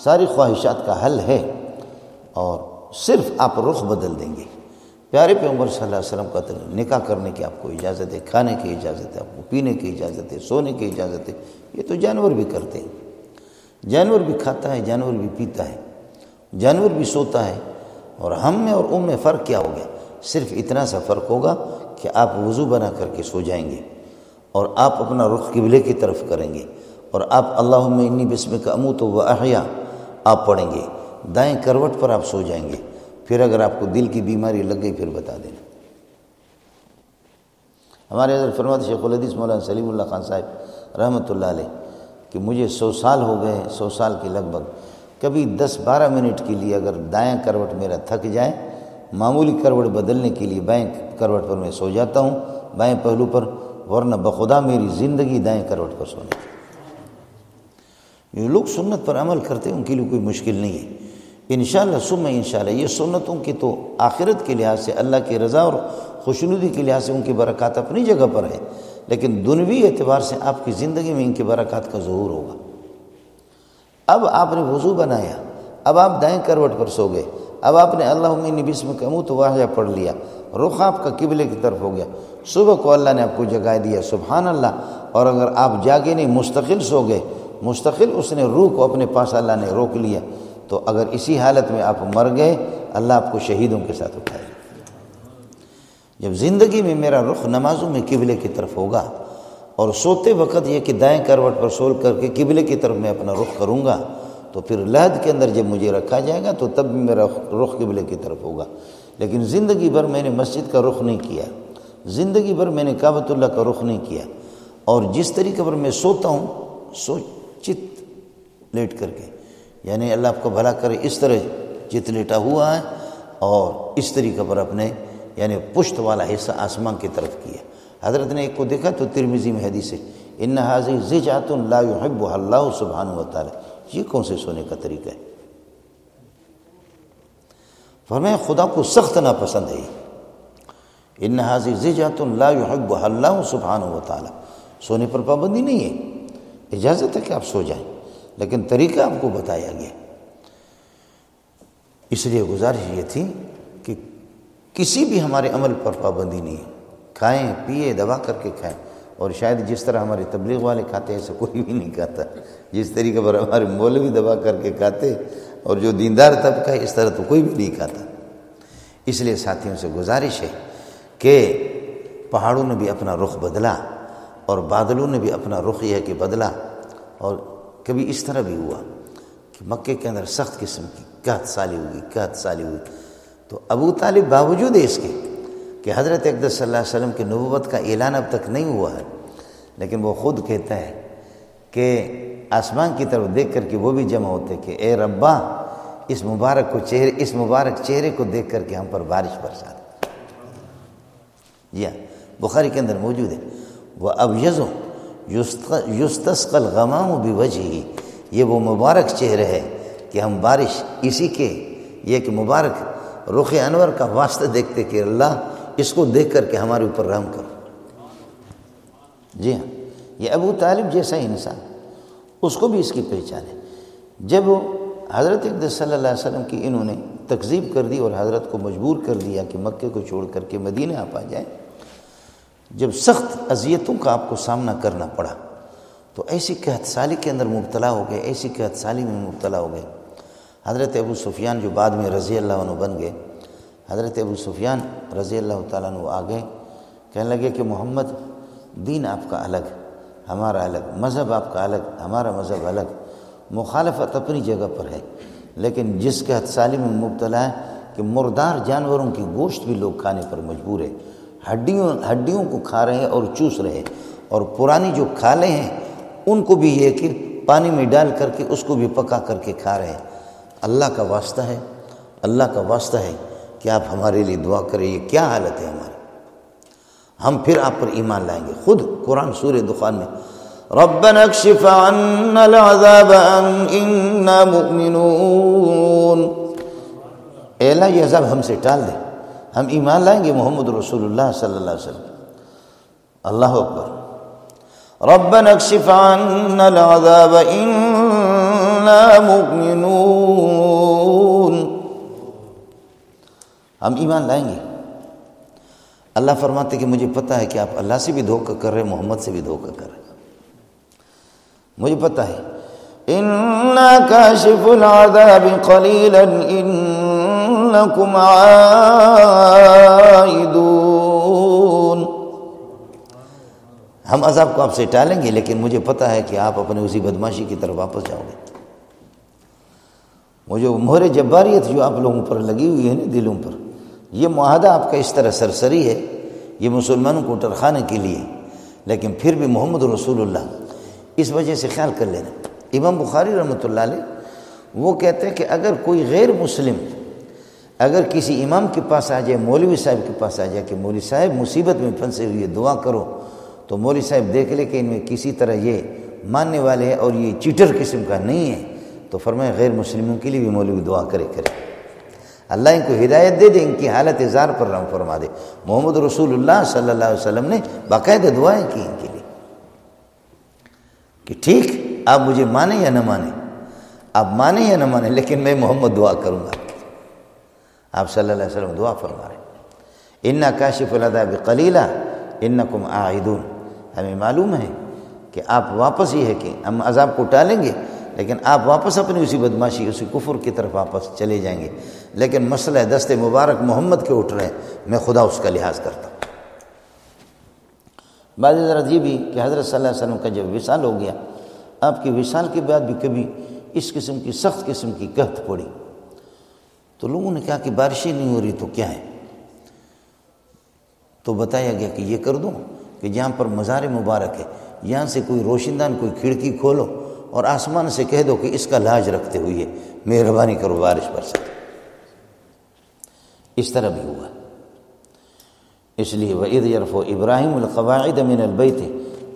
ساری خواہشات کا حل ہے، اور صرف آپ رخ بدل دیں گے۔ پیارے پیغمبر صلی اللہ علیہ وسلم کا نکاح کرنے کی آپ کو اجازت ہے، کھانے کی اجازت ہے، آپ کو پینے کی اجازت ہے، سونے کی اجازت ہے۔ یہ تو جانور بھی کرتے ہیں، جانور بھی کھاتا ہے، جانور بھی پیتا ہے، جانور بھی سوتا ہے۔ اور ہم میں اور ان میں فرق کیا ہو گیا؟ صرف اتنا سا فرق ہوگا کہ آپ وضو بنا کر کے سو جائیں گے، اور آپ اپنا رخ قبلے کی طرف کریں گے، اور آپ اللہم انی بسمک اموت و احیا آپ پڑھیں گے، دائیں کروٹ پر آپ سو جائیں گے۔ پھر اگر آپ کو دل کی بیماری لگ گئی پھر بتا دینا۔ ہمارے حضرت فرماتے شیخ الحدیث مولانا سلیم اللہ خان صاحب رحمۃ اللہ علیہ کہ مجھے 100 سال ہو گئے، 100 سال کے لگ بھگ، کبھی 10-12 منٹ کے لیے اگر دائیں کروٹ میرا تھک جائے، معمولی کروٹ بدلنے کے لیے بائیں کروٹ پر میں سو جاتا ہوں، بائیں پہلو پر، ورنہ بخدا میری زندگی دائیں کروٹ پر سونے کی۔ یہ لوگ سنت پر عمل کرتے ہیں، ان کے لیے کوئی مشکل نہیں ہے۔ انشاءاللہ ثم انشاءاللہ یہ سنتوں کی تو آخرت کے لحاظ سے، اللہ کی رضا اور خوشنودی کے لحاظ سے ان کی برکات اپنی جگہ پر ہے، لیکن دنیوی اعتبار سے آپ کی زندگی میں ان کی برکات کا ظہور ہوگا۔ اب آپ نے وضو بنایا، اب آپ دائیں کروٹ پر سو گئے، اب آپ نے اللہم انی بسمک اموت و احیا پڑھ لیا، رخ آپ کا قبلے کی طرف ہو گیا، صبح کو اللہ نے آپ کو جگا دیا، سبحان اللہ۔ اور اگر آپ جاگے نہیں، مستقل سو گئے، مستقل اس نے روح کو اپنے پاس اللہ نے روک لیا، تو اگر اسی حالت میں آپ مر گئے، اللہ آپ کو شہیدوں کے ساتھ اٹھائے۔ جب زندگی میں میرا رخ نمازوں میں قبلے کی طرف ہوگا، اور سوتے وقت یہ کہ دائیں کروٹ پر سول کر کے قبلے کی طرف میں اپنا رخ کروں گا، تو پھر لحد کے اندر جب مجھے رکھا جائے گا تو تب بھی میرا رخ قبلے کی طرف ہوگا۔ لیکن زندگی بھر میں نے مسجد کا رخ نہیں کیا، زندگی بھر میں نے کعبۃ اللہ کا رخ نہیں کیا، اور جس طریقے پر میں سوتا ہوں، چت لیٹ کر کے، یعنی اللہ آپ کو بھلا کرے، اس طرح چت لیٹا ہوا ہے، اور اس طریقے پر اپنے یعنی پشت والا حصہ آسمان کی طرف کیا۔ حضرت نے ایک کو دیکھا تو ترمذی میں حدیث ہے، ان ھذہ ضجعۃ لا یحبھها اللہ سبحانہ و تعالی، یہ کون سے سونے کا طریقہ ہے؟ فرمایا خدا کو سخت ناپسند ہے، ان ھذہ ضجعۃ لا یحبھها اللہ سبحانہ و تعالی۔ سونے پر پابندی نہیں ہے، اجازت ہے کہ آپ سو جائیں، لیکن طریقہ آپ کو بتایا گیا۔ اس لیے گزارش یہ تھی کہ کسی بھی ہمارے عمل پر پابندی نہیں ہے، کھائیں پیئے دبا کر کے کھائیں، اور شاید جس طرح ہمارے تبلیغ والے کھاتے ہیں ایسے کوئی بھی نہیں کھاتا، جس طریقے پر ہمارے مولوی دبا کر کے کھاتے، اور جو دیندار طبقہ ہے اس طرح تو کوئی بھی نہیں کھاتا۔ اس لیے ساتھیوں سے گزارش ہے کہ پہاڑوں نے بھی اپنا رخ بدلا، اور بادلوں نے بھی اپنا رخ یہ کہ بدلا، اور کبھی اس طرح بھی ہوا کہ مکے کے اندر سخت قسم کی قحط سالی ہوئی، تو ابو طالب باوجود اس کے کہ حضرت اقدس صلی اللہ علیہ وسلم کی نبوت کا اعلان اب تک نہیں ہوا ہے، لیکن وہ خود کہتا ہے کہ آسمان کی طرف دیکھ کر کے وہ بھی جمع ہوتے کہ اے ربا، اس مبارک چہرے کو دیکھ کر کے ہم پر بارش برسا دے۔ جی ہاں، بخاری کے اندر موجود ہے، وَأَبْيَضُ يُسْتَسْقَى الْغَمَامُ بِوَجْهِهِ، یہ وہ مبارک چہرہ ہے کہ ہم بارش اسی کے یہ کہ مبارک رخ انور کا واسطہ دیکھتے کہ اللہ اس کو دیکھ کر کے ہمارے اوپر رحم کرو۔ جی ہاں، یہ ابو طالب جیسا انسان، اس کو بھی اس کی پہچان ہے۔ جب حضرت اقدس صلی اللہ علیہ وسلم کی انہوں نے تکذیب کر دی اور حضرت کو مجبور کر دیا کہ مکے کو چھوڑ کر کے مدینہ آپ آ جائیں، جب سخت اذیتوں کا آپ کو سامنا کرنا پڑا تو ایسی قحط سالی کے اندر مبتلا ہو گئے، ایسی قحط سالی میں مبتلا ہو گئے۔ حضرت ابو سفیان جو بعد میں رضی اللہ عنہ بن گئے، حضرت ابو سفیان رضی اللہ تعالیٰ عنہ آ گئے، کہنے لگے کہ محمد، دین آپ کا الگ، ہمارا الگ، مذہب آپ کا الگ، ہمارا مذہب الگ، مخالفت اپنی جگہ پر ہے، لیکن جس قحط سالی میں مبتلا ہے کہ مردار جانوروں کی گوشت بھی لوگ کھانے پر مجبور ہے، ہڈیوں کو کھا رہے ہیں اور چوس رہے ہیں، اور پرانی جو کھالیں ہیں ان کو بھی یہ کہ پانی میں ڈال کر کے اس کو بھی پکا کر کے کھا رہے ہیں۔ اللہ کا واسطہ ہے، اللہ کا واسطہ ہے کہ آپ ہمارے لیے دعا کریں، یہ کیا حالت ہے ہماری، ہم پھر آپ پر ایمان لائیں گے۔ خود قرآن سورہ دخان میں ربنا اکشف عنا العذاب انا مؤمنون، اے اللہ یہ عذاب ہم سے ٹال دے، ہم ایمان لائیں گے محمد رسول اللہ صلی اللہ علیہ وسلم۔ اللہ اکبر۔ ربنا اکشف عنا العذاب انا مؤمنون، ہم ایمان لائیں گے۔ اللہ فرماتے کہ مجھے پتہ ہے کہ آپ اللہ سے بھی دھوکہ کر رہے ہیں، محمد سے بھی دھوکہ کر رہے ہیں، مجھے پتہ ہے۔ انا کاشف العذاب قلیلا انکم عائدون، ہم عذاب کو آپ سے ٹالیں گے لیکن مجھے پتہ ہے کہ آپ اپنے اسی بدماشی کی طرف واپس جاؤ گے۔ وہ جو مہر جباریت جو آپ لوگوں پر لگی ہوئی ہے نا دلوں پر، یہ معاہدہ آپ کا اس طرح سرسری ہے، یہ مسلمانوں کو ٹرخانے کے لیے، لیکن پھر بھی محمد رسول اللہ اس وجہ سے خیال کر لینا۔ امام بخاری رحمۃ اللہ علیہ وہ کہتے ہیں کہ اگر کوئی غیر مسلم اگر کسی امام کے پاس آ جائے، مولوی صاحب کے پاس آ جائے کہ مولوی صاحب مصیبت میں پھنسے ہوئے دعا کرو، تو مولوی صاحب دیکھ لے کہ ان میں کسی طرح یہ ماننے والے ہیں اور یہ چیٹر قسم کا نہیں ہے، تو فرمائے غیر مسلموں کے لیے بھی مولوی دعا کرے اللہ ان کو ہدایت دے دے، ان کی حالت زار پر رحم فرما دے۔ محمد رسول اللہ صلی اللہ علیہ وسلم نے باقاعدہ دعائیں کی ان کے لیے کہ ٹھیک آپ مجھے مانیں یا نہ مانیں، آپ مانیں یا نہ مانیں، لیکن میں محمد دعا کروں گا۔ آپ صلی اللہ علیہ وسلم دعا فرما رہے انا کاشف العذاب قلیلا انکم عائدون، ہمیں معلوم ہے کہ آپ واپس ہی ہے کہ ہم عذاب کو ٹالیں گے لیکن آپ واپس اپنی اسی بدماشی اسی کفر کی طرف واپس چلے جائیں گے، لیکن مسئلہ دست مبارک محمد کے اٹھ رہے ہیں، میں خدا اس کا لحاظ کرتا ہوں۔ بعض حضرت یہ بھی کہ حضرت صلی اللہ علیہ وسلم کا جب وصال ہو گیا، آپ کے وصال کے بعد بھی کبھی اس قسم کی سخت قسم کی قحط پڑی، تو لوگوں نے کہا کہ بارشیں نہیں ہو رہی تو کیا ہے، تو بتایا گیا کہ یہ کر دو کہ جہاں پر مزار مبارک ہے یہاں سے کوئی روشندان کوئی کھڑکی کھولو اور آسمان سے کہہ دو کہ اس کا لاج رکھتے ہوئے مہربانی کرو بارش برسا۔ اس طرح بھی ہوا، اس لیے وَإِذْ يَرْفَعُ إِبْرَاهِيمُ الْقَوَاعِدَ مِنَ الْبَيْتِ،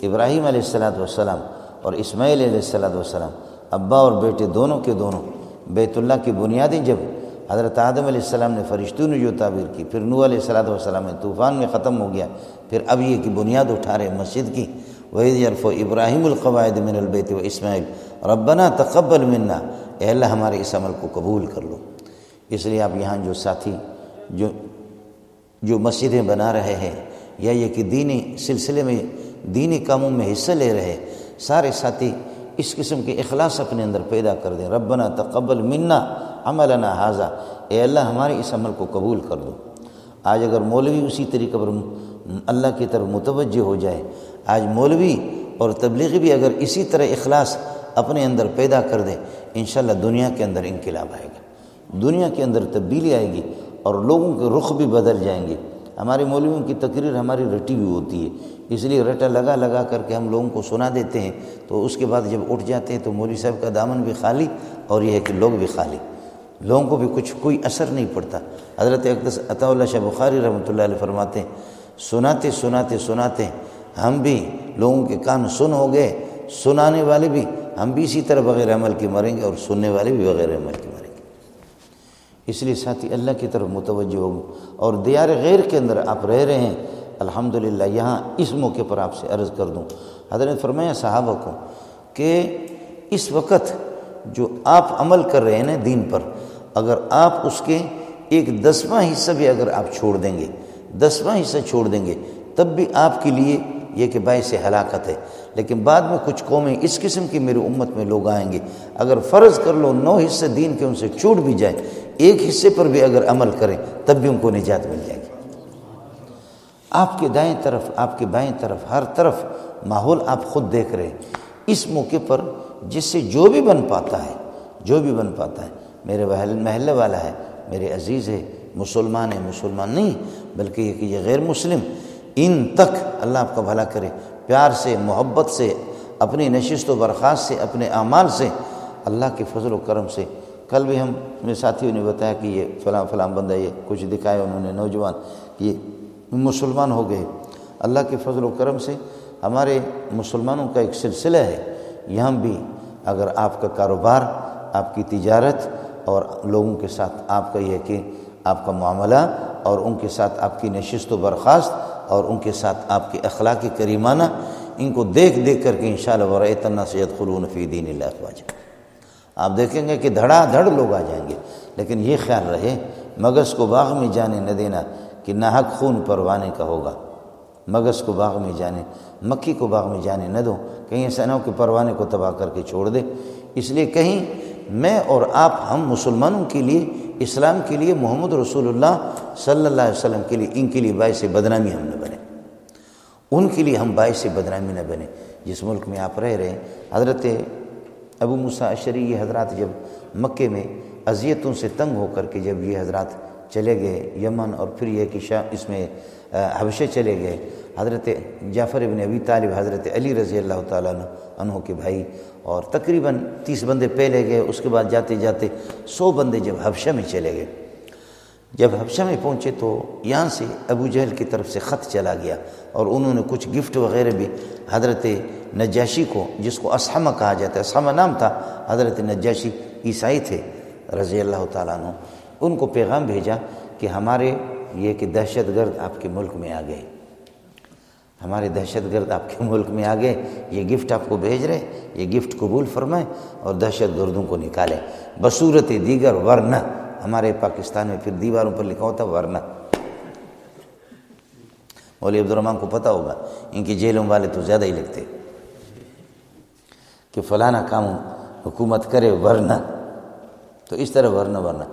ابراہیم علیہ السلام اور اسماعیل علیہ السلام ابا اور بیٹے دونوں کے دونوں بیت اللہ کی بنیادیں جب حضرت آدم علیہ السلام نے فرشتوں نے جو تعبیر کی، پھر نوح علیہ السلام نے طوفان میں ختم ہو گیا، پھر اب یہ کہ بنیاد اٹھا رہے مسجد کی۔ وَإِذْ يَرْفَعُ إِبْرَاهِيمُ الْقَوَاعِدَ مِنَ الْبَيْتِ وَإِسْمَاعِيلُ رَبَّنَا تَقَبَّلْ مِنَّا، اے اللہ ہمارے اس عمل کو قبول کر لو۔ اس لیے آپ یہاں جو ساتھی جو مسجدیں بنا رہے ہیں یا یہ کہ دینی سلسلے میں دینی کاموں میں حصہ لے رہے، سارے ساتھی اس قسم کے اخلاص اپنے اندر پیدا کر دیں۔ ربنا تقبل منا عملنا ھذا، اے اللہ ہمارے اس عمل کو قبول کر دو۔ آج اگر مولوی اسی طریقے پر اللہ کی طرف متوجہ ہو جائے، آج مولوی اور تبلیغی بھی اگر اسی طرح اخلاص اپنے اندر پیدا کر دے، انشاءاللہ دنیا کے اندر انقلاب آئے گا، دنیا کے اندر تبدیلی آئے گی اور لوگوں کے رخ بھی بدل جائیں گے۔ ہمارے مولویوں کی تقریر ہماری رٹی ہوئی ہوتی ہے، اس لیے رٹا لگا کر کے ہم لوگوں کو سنا دیتے ہیں، تو اس کے بعد جب اٹھ جاتے ہیں تو مولوی صاحب کا دامن بھی خالی اور یہ ہے کہ لوگ بھی خالی، لوگوں کو بھی کوئی اثر نہیں پڑتا۔ حضرت اقدس عطا اللہ شاہ بخاری رحمۃ اللہ علیہ فرماتے ہیں سناتے ہم بھی لوگوں کے کان سن ہو گئے، سنانے والے بھی ہم بھی اسی طرح بغیر عمل کے مریں گے اور سننے والے بھی بغیر عمل کے مریں گے۔ اس لیے ساتھی اللہ کی طرف متوجہ ہوں، اور دیار غیر کے اندر آپ رہ رہے ہیں الحمدللہ۔ یہاں اس موقع پر آپ سے عرض کر دوں، حضرت فرمایا صحابہ کو کہ اس وقت جو آپ عمل کر رہے ہیں نا دین پر، اگر آپ اس کے ایک 10واں حصہ بھی اگر آپ چھوڑ دیں گے، 10واں حصہ چھوڑ دیں گے، تب بھی آپ کے لیے یہ کہ باعث ہلاکت ہے۔ لیکن بعد میں کچھ قومیں اس قسم کی میری امت میں لوگ آئیں گے، اگر فرض کر لو 9 حصے دین کے ان سے چھوٹ بھی جائیں، ایک حصے پر بھی اگر عمل کریں تب بھی ان کو نجات مل جائے گی۔ آپ کے دائیں طرف، آپ کے بائیں طرف، ہر طرف ماحول آپ خود دیکھ رہے ہیں۔ اس موقع پر جس سے جو بھی بن پاتا ہے، جو بھی بن پاتا ہے، میرے محلے والا ہے، میرے عزیز ہے، مسلمان ہے، مسلمان نہیں بلکہ یہ کہ یہ غیر مسلم، ان تک اللہ آپ کا بھلا کرے، پیار سے، محبت سے، اپنی نشست و برخاست سے، اپنے اعمال سے، اللہ کے فضل و کرم سے۔ کل بھی ہم میرے ساتھیوں نے بتایا کہ یہ فلاں فلاں بندہ، یہ کچھ دکھائے انہوں نے نوجوان، یہ مسلمان ہو گئے۔ اللہ کے فضل و کرم سے ہمارے مسلمانوں کا ایک سلسلہ ہے، یہاں بھی اگر آپ کا کاروبار، آپ کی تجارت اور لوگوں کے ساتھ آپ کا یہ کہ آپ کا معاملہ اور ان کے ساتھ آپ کی نشست و برخاست اور ان کے ساتھ آپ کے اخلاق کریمانہ، ان کو دیکھ دیکھ کر کے انشاءاللہ وَرَأَيْتَ النَّاسَ يَدْخُلُونَ فِي دِينِ اللَّهِ أَفْوَاجًا، آپ دیکھیں گے کہ دھڑا دھڑ لوگ آ جائیں گے۔ لیکن یہ خیال رہے مگس کو باغ میں جانے نہ دینا کہ ناحق خون پروانے کا ہوگا۔ مگس کو باغ میں جانے، مکھی کو باغ میں جانے نہ دو، کہیں ایسا نہ ہو کہ پروانے کو تباہ کر کے چھوڑ دے۔ اس لیے کہیں میں اور آپ، ہم مسلمانوں کے لیے، اسلام کے لیے، محمد رسول اللہ صلی اللہ علیہ وسلم کے لیے، ان کے لیے باعث بدنامی ہم نہ بنے، ان کے لیے ہم باعث بدنامی نہ بنے۔ جس ملک میں آپ رہ رہے ہیں، حضرت ابو موسیٰ اشعری یہ حضرات جب مکے میں اذیتوں سے تنگ ہو کر کے جب یہ حضرات چلے گئے یمن، اور پھر یہ کہ اس میں حبشے چلے گئے، حضرت جعفر ابن ابی طالب حضرت علی رضی اللہ تعالیٰ عنہ کے بھائی، اور تقریباً 30 بندے پہلے گئے، اس کے بعد جاتے جاتے 100 بندے جب حبشہ میں چلے گئے۔ جب حبشہ میں پہنچے تو یہاں سے ابو جہل کی طرف سے خط چلا گیا، اور انہوں نے کچھ گفٹ وغیرہ بھی حضرت نجاشی کو، جس کو اسحمہ کہا جاتا ہے، اسحمہ نام تھا، حضرت نجاشی عیسائی تھے رضی اللہ تعالیٰ عنہ، ان کو پیغام بھیجا کہ ہمارے یہ کہ دہشت گرد آپ کے ملک میں آ گئے، ہمارے دہشت گرد آپ کے ملک میں آ گئے، یہ گفٹ آپ کو بھیج رہے، یہ گفٹ قبول فرمائیں اور دہشت گردوں کو نکالیں بصورت دیگر، ورنہ ہمارے پاکستان میں پھر دیواروں پر لکھا ہوتا ورنہ۔ مولوی عبدالرحمن کو پتہ ہوگا، ان کی جیلوں والے تو زیادہ ہی لکھتے کہ فلانا کام حکومت کرے ورنہ، تو اس طرح ورنہ ورنہ،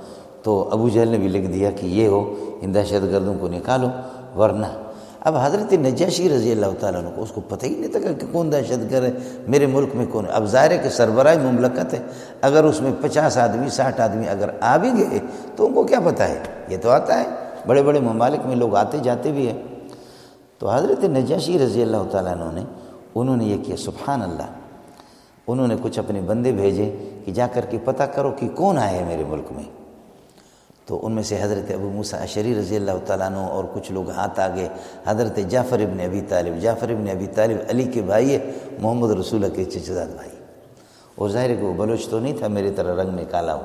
تو ابو جہل نے بھی لکھ دیا کہ یہ ہو، ان دہشت گردوں کو نکالو ورنہ۔ اب حضرت نجاشی رضی اللہ تعالیٰ عنہ کو اس کو پتہ ہی نہیں تھا کہ کون دہشت گرد ہے، میرے ملک میں کون ہے۔ اب ظاہر ہے کہ سربراہ مملکت ہے، اگر اس میں 50 آدمی 60 آدمی اگر آ بھی گئے تو ان کو کیا پتہ ہے، یہ تو آتا ہے، بڑے بڑے ممالک میں لوگ آتے جاتے بھی ہیں۔ تو حضرت نجاشی رضی اللہ تعالیٰ عنہ نے انہوں نے یہ کیا، سبحان اللہ، انہوں نے کچھ اپنے بندے بھیجے کہ جا کر کے پتہ کرو کہ کون آئے ہیں میرے ملک میں۔ تو ان میں سے حضرت ابو موسیٰ اشعری رضی اللہ تعالیٰ عنہ اور کچھ لوگ ہاتھ آگے، حضرت جعفر ابن ابی طالب، جعفر ابن ابی طالب علی کے بھائی ہے، محمد رسول اللہ کے چچا زاد بھائی، اور ظاہر ہے کہ وہ بلوچ تو نہیں تھا میری طرح رنگ میں کالا ہو،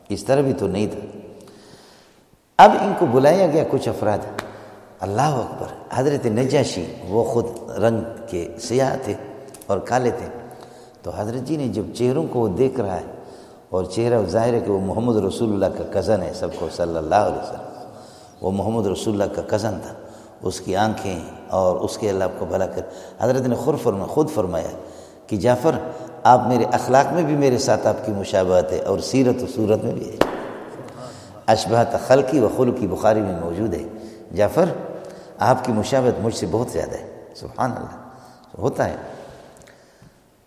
اس طرح بھی تو نہیں تھا۔ اب ان کو بلایا گیا کچھ افراد، اللہ اکبر، حضرت نجاشی وہ خود رنگ کے سیاہ تھے اور کالے تھے، تو حضرت جی نے جب چہروں کو وہ دیکھ رہا ہے، اور چہرہ ظاہر ہے کہ وہ محمد رسول اللہ کا کزن ہے، سب کو صلی اللہ علیہ وسلم، وہ محمد رسول اللہ کا کزن تھا، اس کی آنکھیں اور اس کے اللہ کو بھلا کر، حضرت نے خود فرمایا کہ جعفر آپ میرے اخلاق میں بھی میرے ساتھ آپ کی مشابہت ہے، اور سیرت و صورت میں بھی ہے، اشبہت خلقی و خلقی، بخاری میں موجود ہے، جعفر آپ کی مشابہت مجھ سے بہت زیادہ ہے، سبحان اللہ، ہوتا ہے۔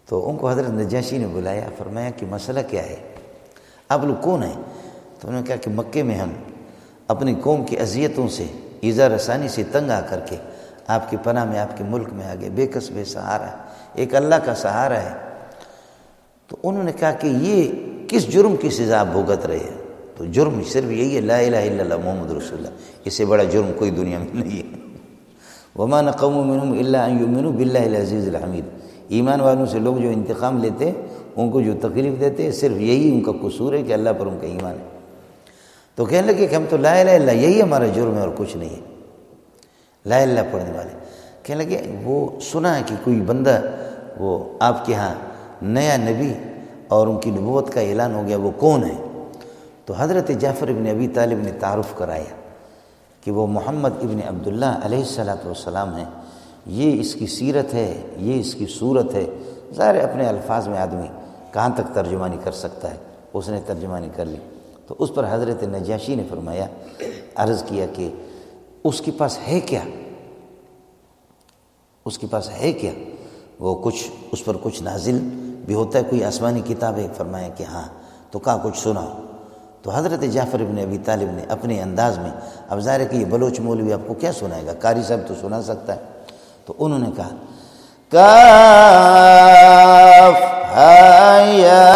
تو ان کو حضرت نجاشی نے بلایا، فرمایا کہ مسئلہ کیا ہے، آپ لوگ کون ہیں؟ تو انہوں نے کہا کہ مکے میں ہم اپنی قوم کی اذیتوں سے، ایذا رسانی سے تنگ آ کر کے آپ کی پناہ میں، آپ کے ملک میں آ گئے، بے کس بے سہارا ہے، ایک اللہ کا سہارا ہے۔ تو انہوں نے کہا کہ یہ کس جرم کی سزا آپ بھگت رہے ہیں؟ تو جرم صرف یہی ہے، لا الہ الا اللہ محمد رسول اللہ، اس سے بڑا جرم کوئی دنیا میں نہیں ہے۔ وما نقموا منهم الا ان يؤمنوا بالله العزیز الحمید، ایمان والوں سے لوگ جو انتقام لیتے، ان کو جو تکلیف دیتے، صرف یہی ان کا قصور ہے کہ اللہ پر ان کا ایمان ہے۔ تو کہنے لگے کہ ہم تو لا الہ الا اللہ، یہی ہمارا جرم ہے اور کچھ نہیں ہے، لا الہ پڑھنے والے۔ کہنے لگے وہ سنا ہے کہ کوئی بندہ وہ آپ کے ہاں نیا نبی اور ان کی نبوت کا اعلان ہو گیا، وہ کون ہے؟ تو حضرت جعفر ابن ابی طالب نے تعارف کرایا کہ وہ محمد ابن عبداللہ علیہ السلام ہیں، یہ اس کی سیرت ہے، یہ اس کی صورت ہے۔ ظاہر اپنے الفاظ میں آدمی کہاں تک ترجمانی کر سکتا ہے، اس نے ترجمانی کر لی۔ تو اس پر حضرت نجاشی نے فرمایا، عرض کیا کہ اس کے پاس ہے کیا، اس کے پاس ہے کیا؟ وہ کچھ اس پر کچھ نازل بھی ہوتا ہے، کوئی آسمانی کتاب ہے؟ فرمایا کہ ہاں۔ تو کہا کچھ سناؤ۔ تو حضرت جعفر ابن ابی طالب نے اپنے انداز میں، اب ظاہر ہے کہ یہ بلوچ مولوی آپ کو کیا سنائے گا، قاری صاحب تو سنا سکتا ہے، تو انہوں نے کہا کاف ہا یا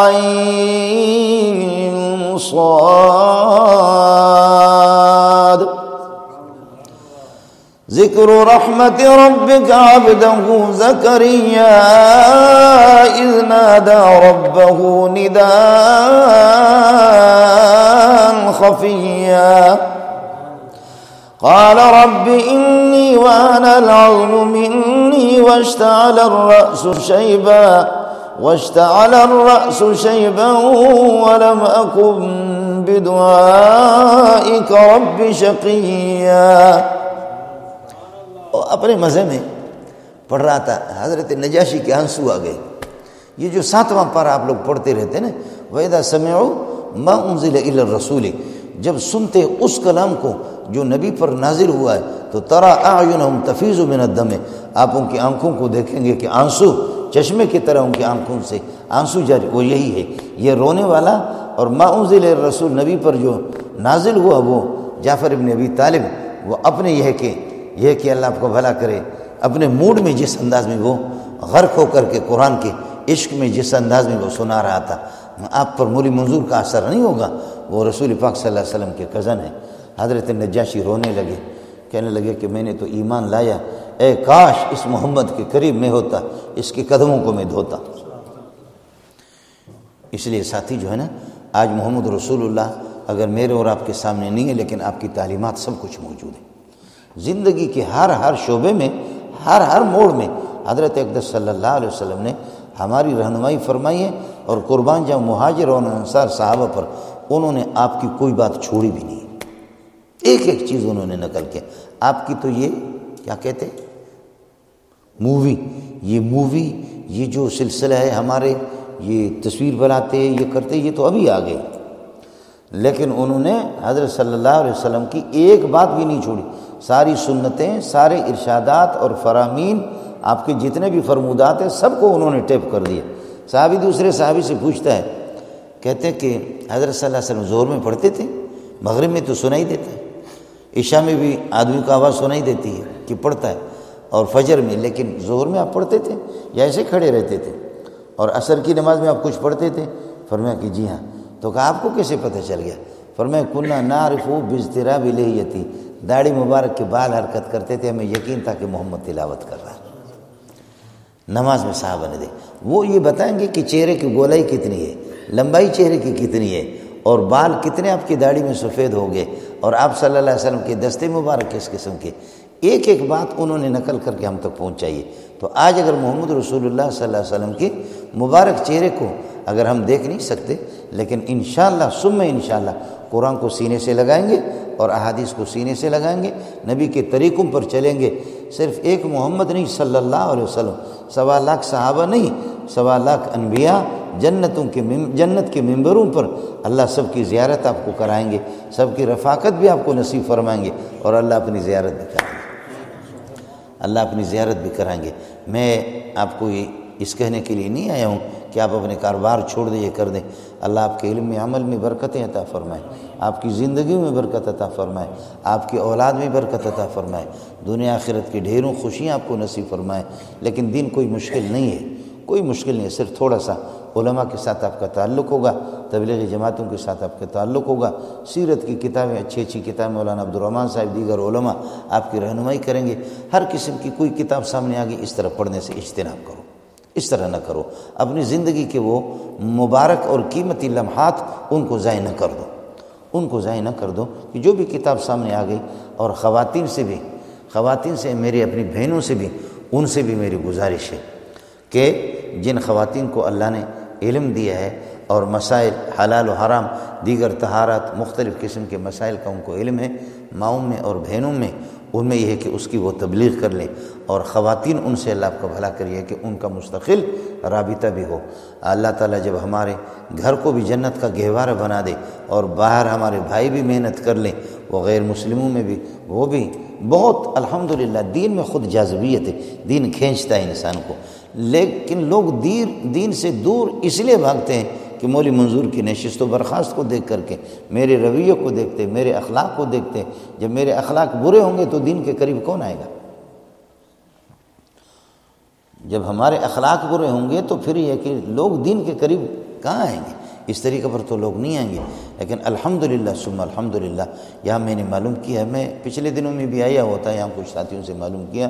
عین صاد ذکر رحمت ربک عبدہ زکریا اذ نادى ربه نداء خفيا قال رب إني وأنا العظم مني واشتعل الرأس شيبا ولم أكن بدعائك رب شقيا۔ اپنے مزے میں پڑھ رہا تھا، حضرت نجاشی کے آنسو آ گئے۔ یہ جو 7واں پارہ آپ لوگ پڑھتے رہتے ہیں نا، وَإِذَا سَمِعُوا مَا أُنزِلَ إِلَى الرَّسُولِ، جب سنتے اس کلام کو جو نبی پر نازل ہوا ہے، تو تَرَى أَعْيُنَهُمْ تَفِيضُ مِنَ الدَّمِ، آپ ان کی آنکھوں کو دیکھیں گے کہ آنسو چشمے کی طرح ان کی آنکھوں سے آنسو جاری، وہ یہی ہے، یہ رونے والا۔ اور مَا أُنزِلَ إِلَى الرَّسُولِ، نبی پر جو نازل ہوا وہ جعفر ابن ابی طالب، وہ اپنے یہ کہ اللہ آپ کو بھلا کرے، اپنے موڈ میں جس انداز میں وہ غرق ہو کر کے قرآن کے عشق میں جس انداز میں وہ سنا رہا تھا، آپ پر مولی منظور کا اثر نہیں ہوگا۔ وہ رسول پاک صلی اللہ علیہ وسلم کے کزن ہیں۔ حضرت نجاشی رونے لگے، کہنے لگے کہ میں نے تو ایمان لایا، اے کاش اس محمد کے قریب میں ہوتا، اس کے قدموں کو میں دھوتا۔ اس لیے ساتھی جو ہے نا، آج محمد رسول اللہ اگر میرے اور آپ کے سامنے نہیں ہے، لیکن آپ کی تعلیمات سب کچھ موجود ہے۔ زندگی کے ہر شعبے میں، ہر موڑ میں حضرت اقدس صلی اللہ علیہ وسلم نے ہماری رہنمائی فرمائی ہے، اور قربان جاؤں مہاجر اور انصار صحابہ پر انہوں نے آپ کی کوئی بات چھوڑی بھی نہیں، ایک چیز انہوں نے نقل کیا۔ آپ کی تو یہ کیا کہتے مووی، یہ جو سلسلہ ہے ہمارے، یہ تصویر بناتے یہ کرتے، یہ تو ابھی آ گئے، لیکن انہوں نے حضرت صلی اللہ علیہ وسلم کی ایک بات بھی نہیں چھوڑی۔ ساری سنتیں، سارے ارشادات اور فرامین، آپ کے جتنے بھی فرمودات ہیں، سب کو انہوں نے ٹیپ کر دیا۔ صحابی دوسرے صحابی سے پوچھتا ہے، کہتے ہیں کہ حضرت صلی اللہ علیہ وسلم ظہر میں پڑھتے تھے، مغرب میں تو سنائی دیتا ہے، عشاء میں بھی آدمی کو آواز سنائی دیتی ہے کہ پڑھتا ہے، اور فجر میں، لیکن ظہر میں آپ پڑھتے تھے یا ایسے کھڑے رہتے تھے؟ اور عصر کی نماز میں آپ کچھ پڑھتے تھے؟ فرمایا کہ جی ہاں۔ تو کہا آپ کو کیسے پتہ چل گیا؟ فرمایا کنا نعرف باضطراب لحیتی، داڑھی مبارک کے بال حرکت کرتے تھے، ہمیں یقین تھا کہ محمد تلاوت کر رہا ہے۔ نماز میں صحابہ نے وہ یہ بتائیں گے کہ چہرے کی گولائی کتنی ہے، لمبائی چہرے کی کتنی ہے، اور بال کتنے آپ کی داڑھی میں سفید ہو گئے، اور آپ صلی اللہ علیہ وسلم کے دستے مبارک کس قسم کے، ایک بات انہوں نے نقل کر کے ہم تک پہنچائی ہے۔ تو آج اگر محمد رسول اللہ صلی اللہ علیہ وسلم کے مبارک چہرے کو اگر ہم دیکھ نہیں سکتے، لیکن انشاءاللہ ثم انشاءاللہ قرآن کو سینے سے لگائیں گے اور احادیث کو سینے سے لگائیں گے، نبی کے طریقوں پر چلیں گے، صرف ایک محمد نہیں صلی اللہ علیہ وسلم، 1.25 لاکھ صحابہ نہیں، 1.25 لاکھ انبیاء، جنت کے ممبروں پر اللہ سب کی زیارت آپ کو کرائیں گے، سب کی رفاقت بھی آپ کو نصیب فرمائیں گے، اور اللہ اپنی زیارت بھی کرائیں گے، اللہ اپنی زیارت بھی کرائیں گے۔ میں آپ کو اس کہنے کے لیے نہیں آیا ہوں کہ آپ اپنے کاروبار چھوڑ دیں، یہ کر دیں۔ اللہ آپ کے علم میں، عمل میں برکتیں عطا فرمائے، آپ کی زندگی میں برکت عطا فرمائے، آپ کی اولاد میں برکت عطا فرمائے، دنیا آخرت کی ڈھیروں خوشیاں آپ کو نصیب فرمائے۔ لیکن دین کوئی مشکل نہیں ہے، کوئی مشکل نہیں ہے، صرف تھوڑا سا علماء کے ساتھ آپ کا تعلق ہوگا، تبلیغی جماعتوں کے ساتھ آپ کا تعلق ہوگا، سیرت کی کتابیں، اچھی کتابیں مولانا عبدالرحمن صاحب، دیگر علماء آپ کی رہنمائی کریں گے۔ ہر قسم کی کوئی کتاب سامنے آ گئی، اس طرح پڑھنے سے اجتناب کرو، اس طرح نہ کرو، اپنی زندگی کے وہ مبارک اور قیمتی لمحات ان کو ضائع نہ کر دو، ان کو ضائع نہ کر دو کہ جو بھی کتاب سامنے آ گئی۔ اور خواتین سے میری اپنی بہنوں سے بھی، ان سے بھی میری گزارش ہے کہ جن خواتین کو اللہ نے علم دیا ہے اور مسائل حلال و حرام دیگر طہارت مختلف قسم کے مسائل کا ان کو علم ہے، ماؤں میں اور بہنوں میں، ان میں یہ ہے کہ اس کی وہ تبلیغ کر لیں، اور خواتین ان سے اللہ کا بھلا کریے کہ ان کا مستقل رابطہ بھی ہو۔ اللہ تعالیٰ جب ہمارے گھر کو بھی جنت کا گہوارہ بنا دے اور باہر ہمارے بھائی بھی محنت کر لیں، وہ غیر مسلموں میں بھی وہ بھی بہت الحمدللہ دین میں خود جاذبیت ہے، دین کھینچتا ہے انسان کو، لیکن لوگ دین سے دور اس لیے بھاگتے ہیں کہ مولوی منظور کی نشست و برخاست کو دیکھ کر کے، میرے رویے کو دیکھتے، میرے اخلاق کو دیکھتے۔ جب میرے اخلاق برے ہوں گے تو دین کے قریب کون آئے گا؟ جب ہمارے اخلاق برے ہوں گے تو پھر یہ کہ لوگ دین کے قریب کہاں آئیں گے؟ اس طریقے پر تو لوگ نہیں آئیں گے۔ لیکن الحمدللہ ثم الحمدللہ، یہاں میں نے معلوم کیا ہے، میں پچھلے دنوں میں بھی آیا ہوتا ہے، یہاں کچھ ساتھیوں سے معلوم کیا،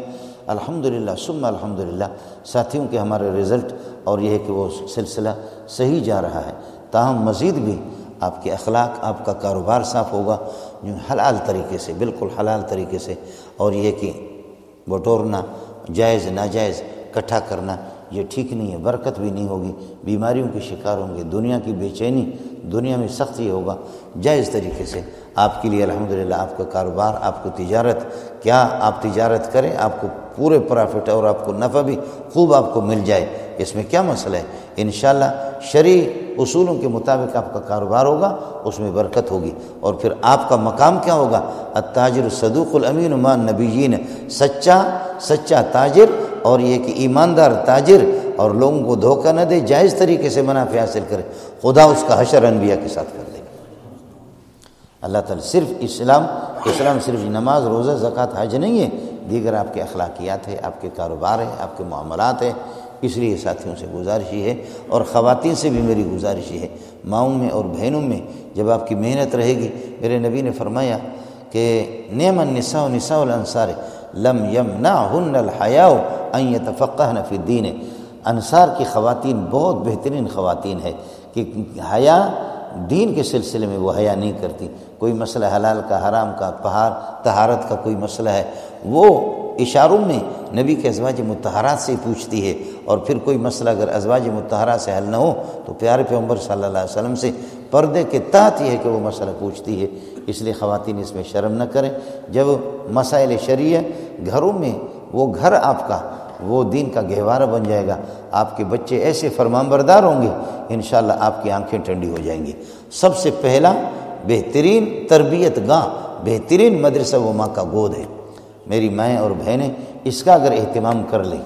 الحمدللہ ثم الحمدللہ ساتھیوں کے ہمارے رزلٹ اور یہ ہے کہ وہ سلسلہ صحیح جا رہا ہے۔ تاہم مزید بھی آپ کے اخلاق، آپ کا کاروبار صاف ہوگا حلال طریقے سے، بالکل حلال طریقے سے، اور یہ کہ بٹورنا، جائز ناجائز اکٹھا کرنا یہ ٹھیک نہیں ہے، برکت بھی نہیں ہوگی، بیماریوں کے شکار ہوں گے، دنیا کی بے چینی، دنیا میں سختی ہوگا۔ جائز طریقے سے آپ کے لیے الحمدللہ آپ کا کاروبار، آپ کو تجارت، کیا آپ تجارت کریں، آپ کو پورے پرافٹ اور آپ کو نفع بھی خوب آپ کو مل جائے، اس میں کیا مسئلہ ہے؟ انشاءاللہ شرعی اصولوں کے مطابق آپ کا کاروبار ہوگا، اس میں برکت ہوگی، اور پھر آپ کا مقام کیا ہوگا؟ التاجر الصدوق الامین مع النبیین، سچا تاجر، اور یہ کہ ایماندار تاجر، اور لوگوں کو دھوکہ نہ دے، جائز طریقے سے منافع حاصل کرے، خدا اس کا حشر انبیاء کے ساتھ کر دے گا۔ اللہ تعالیٰ صرف اسلام صرف نماز، روزہ، زکوٰۃ، حج نہیں ہے، دیگر آپ کے اخلاقیات ہے، آپ کے کاروبار ہے، آپ کے معاملات ہے۔ اس لیے ساتھیوں سے گزارش ہے، اور خواتین سے بھی میری گزارش ہے، ماؤں میں اور بہنوں میں جب آپ کی محنت رہے گی، میرے نبی نے فرمایا کہ نعم النساء نساء الانصار لم یمنعہن الحیاء ان یتفقہن فی الدین، انصار کی خواتین بہت بہترین خواتین ہے کہ حیا دین کے سلسلے میں وہ حیا نہیں کرتی۔ کوئی مسئلہ حلال کا، حرام کا، طہارت کا کوئی مسئلہ ہے، وہ اشاروں میں نبی کے ازواج مطہرات سے پوچھتی ہے، اور پھر کوئی مسئلہ اگر ازواج مطہرات سے حل نہ ہو تو پیارے پیغمبر صلی اللہ علیہ وسلم سے پردے کے تحت یہ ہے کہ وہ مسئلہ پوچھتی ہے۔ اس لیے خواتین اس میں شرم نہ کریں۔ جب مسائل شرعیہ گھروں میں، وہ گھر آپ کا وہ دین کا گہوارہ بن جائے گا، آپ کے بچے ایسے فرمانبردار ہوں گے، انشاءاللہ آپ کی آنکھیں ٹھنڈی ہو جائیں گی۔ سب سے پہلا بہترین تربیت گاہ، بہترین مدرسہ وہ ماں کا گود ہے۔ میری مائیں اور بہنیں اس کا اگر اہتمام کر لیں،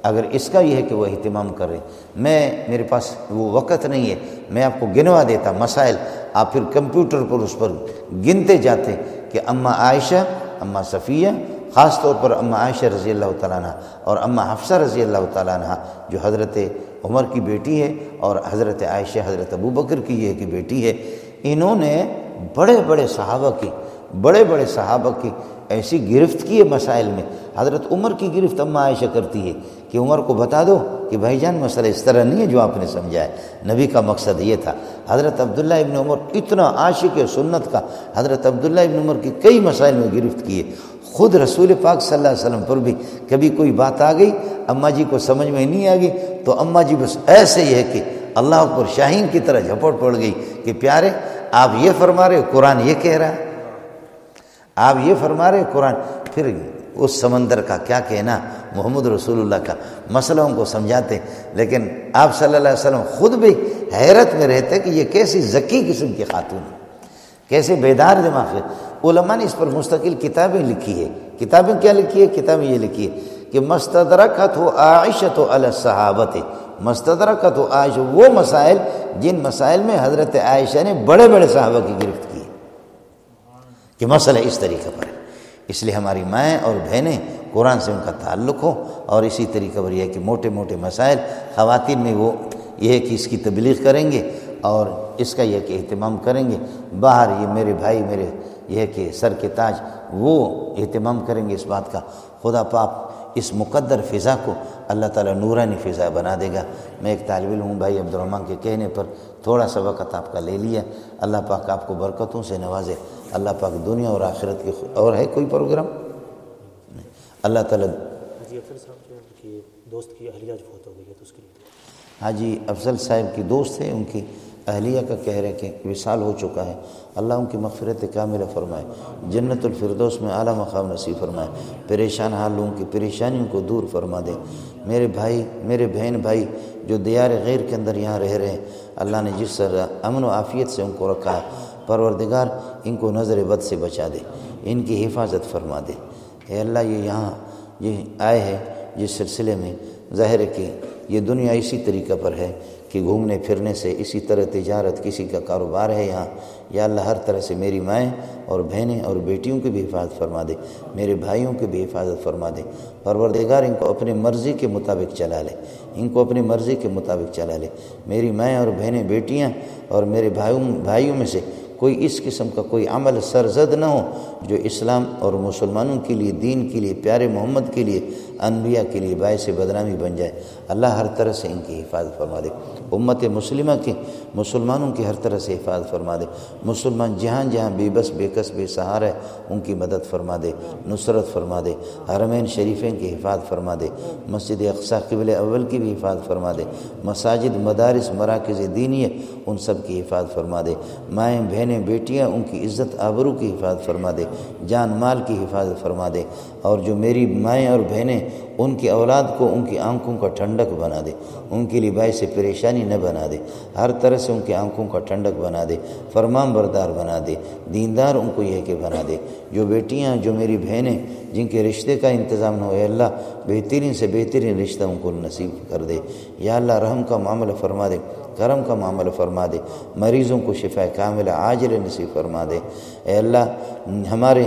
اگر اس کا یہ ہے کہ وہ اہتمام کریں، میرے پاس وہ وقت نہیں ہے، میں آپ کو گنوا دیتا مسائل، آپ پھر کمپیوٹر پر اس پر گنتے جاتے کہ اماں عائشہ، اماں صفیہ، خاص طور پر اماں عائشہ رضی اللہ تعالیٰ عنہ اور اماں حفصہ رضی اللہ تعالیٰ عنہ جو حضرت عمر کی بیٹی ہے، اور حضرت عائشہ حضرت ابوبکر کی یہ کی بیٹی ہے، انہوں نے بڑے بڑے صحابہ کی ایسی گرفت کی ہے مسائل میں۔ حضرت عمر کی گرفت اماں عائشہ کرتی ہے کہ عمر کو بتا دو کہ بھائی جان مسئلہ اس طرح نہیں ہے جو آپ نے سمجھا ہے، نبی کا مقصد یہ تھا۔ حضرت عبداللہ ابن عمر اتنا عاشق سنت کا، حضرت عبداللہ ابن عمر کی کئی مسائل میں گرفت کی ہے۔ خود رسول پاک صلی اللہ علیہ وسلم پر بھی کبھی کوئی بات آ گئی، اماں جی کو سمجھ میں نہیں آ گئی تو اماں جی بس ایسے ہی ہے کہ اللہ اکبر شاہین کی طرح جھپٹ پڑ گئی کہ پیارے آپ یہ فرما رہے قرآن یہ کہہ رہا ہے، آپ یہ فرما رہے قرآن۔ پھر اس سمندر کا کیا کہنا، محمد رسول اللہ کا مسئلوں کو سمجھاتے، لیکن آپ صلی اللہ علیہ وسلم خود بھی حیرت میں رہتے کہ یہ کیسی ذکی قسم کی خاتون ہے، کیسے بیدار دماغ ہے۔ علماء نے اس پر مستقل کتابیں لکھی ہے۔ کتابیں کیا لکھی ہے؟ کتابیں یہ لکھی ہے کہ مستدرکت عائشۃ علی الصحابۃ، مستدرکت عائشہ، وہ مسائل جن مسائل میں حضرت عائشہ نے بڑے بڑے صحابہ کی گرفت کی کہ مسئلہ اس طریقے پر ہے۔ اس لیے ہماری مائیں اور بہنیں قرآن سے ان کا تعلق ہو، اور اسی طریقے پر یہ ہے کہ موٹے موٹے مسائل خواتین میں وہ یہ ہے کہ اس کی تبلیغ کریں گے اور اس کا یہ کہ اہتمام کریں گے۔ باہر یہ میرے بھائی، میرے یہ ہے کہ سر کے تاج، وہ اہتمام کریں گے اس بات کا۔ خدا پاک اس مقدر فضا کو اللہ تعالیٰ نورانی فضا بنا دے گا۔ میں ایک طالب علم ہوں، بھائی عبد الرحمن کے کہنے پر تھوڑا سا وقت آپ کا لے لیا۔ اللہ پاک آپ کو برکتوں سے نوازے، اللہ پاک دنیا اور آخرت کی اور ہے کوئی پروگرام؟ اللہ تعالیٰ حاجی افضل صاحب جو ہے کہ دوست کی اہلیہ جو فوت ہو گئی ہے تو اس کے لیے حاجی افضل صاحب کی دوست ہے، ان کی اہلیہ کا کہہ رہے کہ وصال ہو چکا ہے، اللہ ان کی مغفرت کاملہ فرمائے، جنت الفردوس میں اعلیٰ مقام نصیب فرمائے، پریشان حال لوگوں کی پریشانیوں کو دور فرما دے۔ میرے بھائی، میرے بہن بھائی جو دیار غیر کے اندر یہاں رہ رہے ہیں، اللہ نے جس طرح امن و عافیت سے ان کو رکھا ہے، پروردگار ان کو نظر بد سے بچا دے، ان کی حفاظت فرما دے۔ اے اللہ، یہ یہاں یہ آئے ہیں جس سلسلے میں ظاہر ہے کہ یہ دنیا اسی طریقہ پر ہے کہ گھومنے پھرنے سے، اسی طرح تجارت، کسی کا کاروبار ہے یہاں۔ یا اللہ، ہر طرح سے میری مائیں اور بہنیں اور بیٹیوں کی بھی حفاظت فرما دے، میرے بھائیوں کی بھی حفاظت فرما دے۔ پروردگار ان کو اپنی مرضی کے مطابق چلا لے، ان کو اپنی مرضی کے مطابق چلا لے۔ میری مائیں اور بہنیں بیٹیاں اور میرے بھائیوں میں سے کوئی اس قسم کا کوئی عمل سرزد نہ ہو جو اسلام اور مسلمانوں کے لیے، دین کے لیے، پیارے محمد کے لیے، انبیاء کے لیے باعث بدنامی بن جائے۔ اللہ ہر طرح سے ان کی حفاظت فرما دے، امت مسلمہ کی، مسلمانوں کی ہر طرح سے حفاظت فرما دے۔ مسلمان جہاں جہاں بے بس، بے کس، بے سہارا ہے، ان کی مدد فرما دے، نصرت فرما دے۔ حرمین شریفین کی حفاظت فرما دے، مسجد اقصی قبلہ اول کی بھی حفاظت فرما دے، مساجد، مدارس، مراکز دینیہ، ان سب کی حفاظت فرما دے۔ مائیں، بہنیں، بیٹیاں، ان کی عزت آبرو کی حفاظت فرما دے، جان مال کی حفاظت فرما دے۔ اور جو میری مائیں اور بہنیں، ان کی اولاد کو ان کی آنکھوں کا ٹھنڈک بنا دے، ان کے لیے باعث پریشانی نہ بنا دے، ہر طرح سے ان کی آنکھوں کا ٹھنڈک بنا دے، فرمان بردار بنا دے، دیندار ان کو یہ کہ بنا دے۔ جو بیٹیاں، جو میری بہنیں جن کے رشتے کا انتظام نہ ہو، اے اللہ بہترین سے بہترین رشتہ ان کو نصیب کر دے۔ یا اللہ رحم کا معاملہ فرما دے، کرم کا معاملہ فرما دے، مریضوں کو شفا کاملہ عاجل نصیب فرما دے۔ اے اللہ ہمارے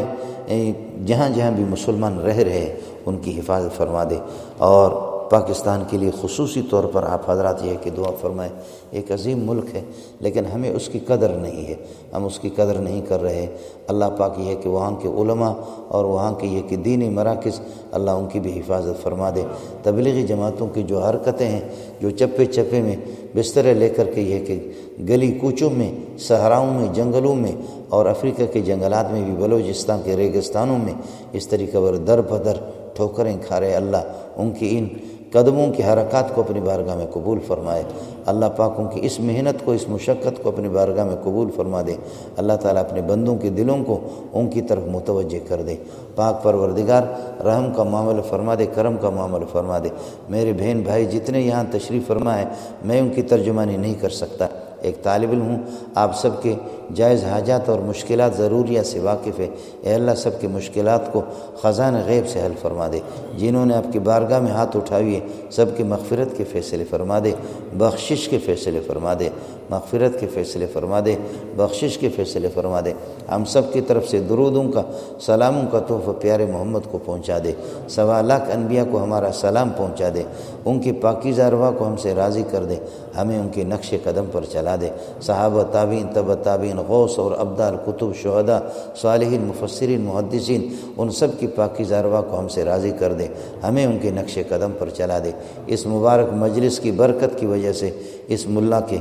جہاں جہاں بھی مسلمان رہ رہے ہیں ان کی حفاظت فرما دے۔ اور پاکستان کے لیے خصوصی طور پر آپ حضرات یہ کہ دعا فرمائیں۔ ایک عظیم ملک ہے لیکن ہمیں اس کی قدر نہیں ہے، ہم اس کی قدر نہیں کر رہے۔ اللہ پاک یہ کہ وہاں کے علماء اور وہاں کے یہ کہ دینی مراکز، اللہ ان کی بھی حفاظت فرما دے۔ تبلیغی جماعتوں کی جو حرکتیں ہیں، جو چپے چپے میں بسترے لے کر کے یہ کہ گلی کوچوں میں، صحراؤں میں، جنگلوں میں اور افریقہ کے جنگلات میں بھی، بلوچستان کے ریگستانوں میں اس طریقے پر در بدر ٹھوکریں کھا رہے، اللہ ان کی ان قدموں کی حرکات کو اپنی بارگاہ میں قبول فرمائے۔ اللہ پاک ان کی اس محنت کو، اس مشقت کو اپنی بارگاہ میں قبول فرما دے۔ اللہ تعالیٰ اپنے بندوں کے دلوں کو ان کی طرف متوجہ کر دے۔ پاک پروردگار رحم کا معاملہ فرما دے، کرم کا معاملہ فرما دے۔ میرے بہن بھائی جتنے یہاں تشریف فرما ہے، میں ان کی ترجمانی نہیں کر سکتا، ایک طالب علم ہوں، آپ سب کے جائز حاجات اور مشکلات ضروریات سے واقف ہے۔ اے اللہ سب کی مشکلات کو خزانہ غیب سے حل فرما دے۔ جنہوں نے آپ کی بارگاہ میں ہاتھ اٹھائے سب کی مغفرت کے فیصلے فرما دے، بخشش کے فیصلے فرما دے، مغفرت کے فیصلے فرما دے، بخشش کے فیصلے فرما دے۔ ہم سب کی طرف سے درودوں کا، سلاموں کا تحفہ پیارے محمد کو پہنچا دے۔ 1.25 لاکھ انبیاء کو ہمارا سلام پہنچا دے، ان کی پاکیزہ ارواح کو ہم سے راضی کر دے، ہمیں ان کے نقش قدم پر چلا دے۔ صحابہ، تابعین، تبع تابعین، غوث اور ابدال، کتب، شہداء، صالحین، مفسرین، محدثین، ان سب کی پاکیزہ ارواح کو ہم سے راضی کر دے، ہمیں ان کے نقش قدم پر چلا دے۔ اس مبارک مجلس کی برکت کی وجہ سے اس ملا کے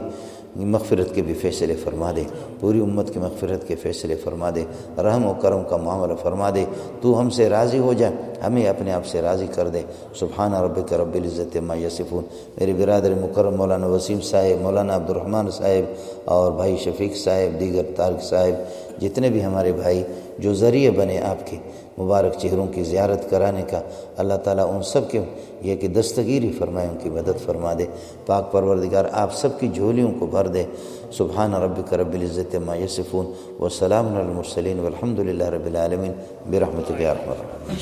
مغفرت کے بھی فیصلے فرما دے، پوری امت کی مغفرت کے فیصلے فرما دے، رحم و کرم کا معاملہ فرما دے۔ تو ہم سے راضی ہو جائے، ہمیں اپنے آپ سے راضی کر دے۔ سبحان ربک رب العزت عما یصفون۔ میرے برادر مکرم مولانا وسیم صاحب، مولانا عبدالرحمن صاحب اور بھائی شفیق صاحب، دیگر طارق صاحب، جتنے بھی ہمارے بھائی جو ذریعے بنے آپ کے مبارک چہروں کی زیارت کرانے کا، اللہ تعالیٰ ان سب کے یہ کہ دستگیری فرمائے، ان کی مدد فرما دے۔ پاک پروردگار آپ سب کی جھولیوں کو بھر دے۔ سبحان ربک رب العزت عما یصفون وسلام علی المرسلین والحمد للہ رب العالمین برحمتک یا ارحم الراحمین۔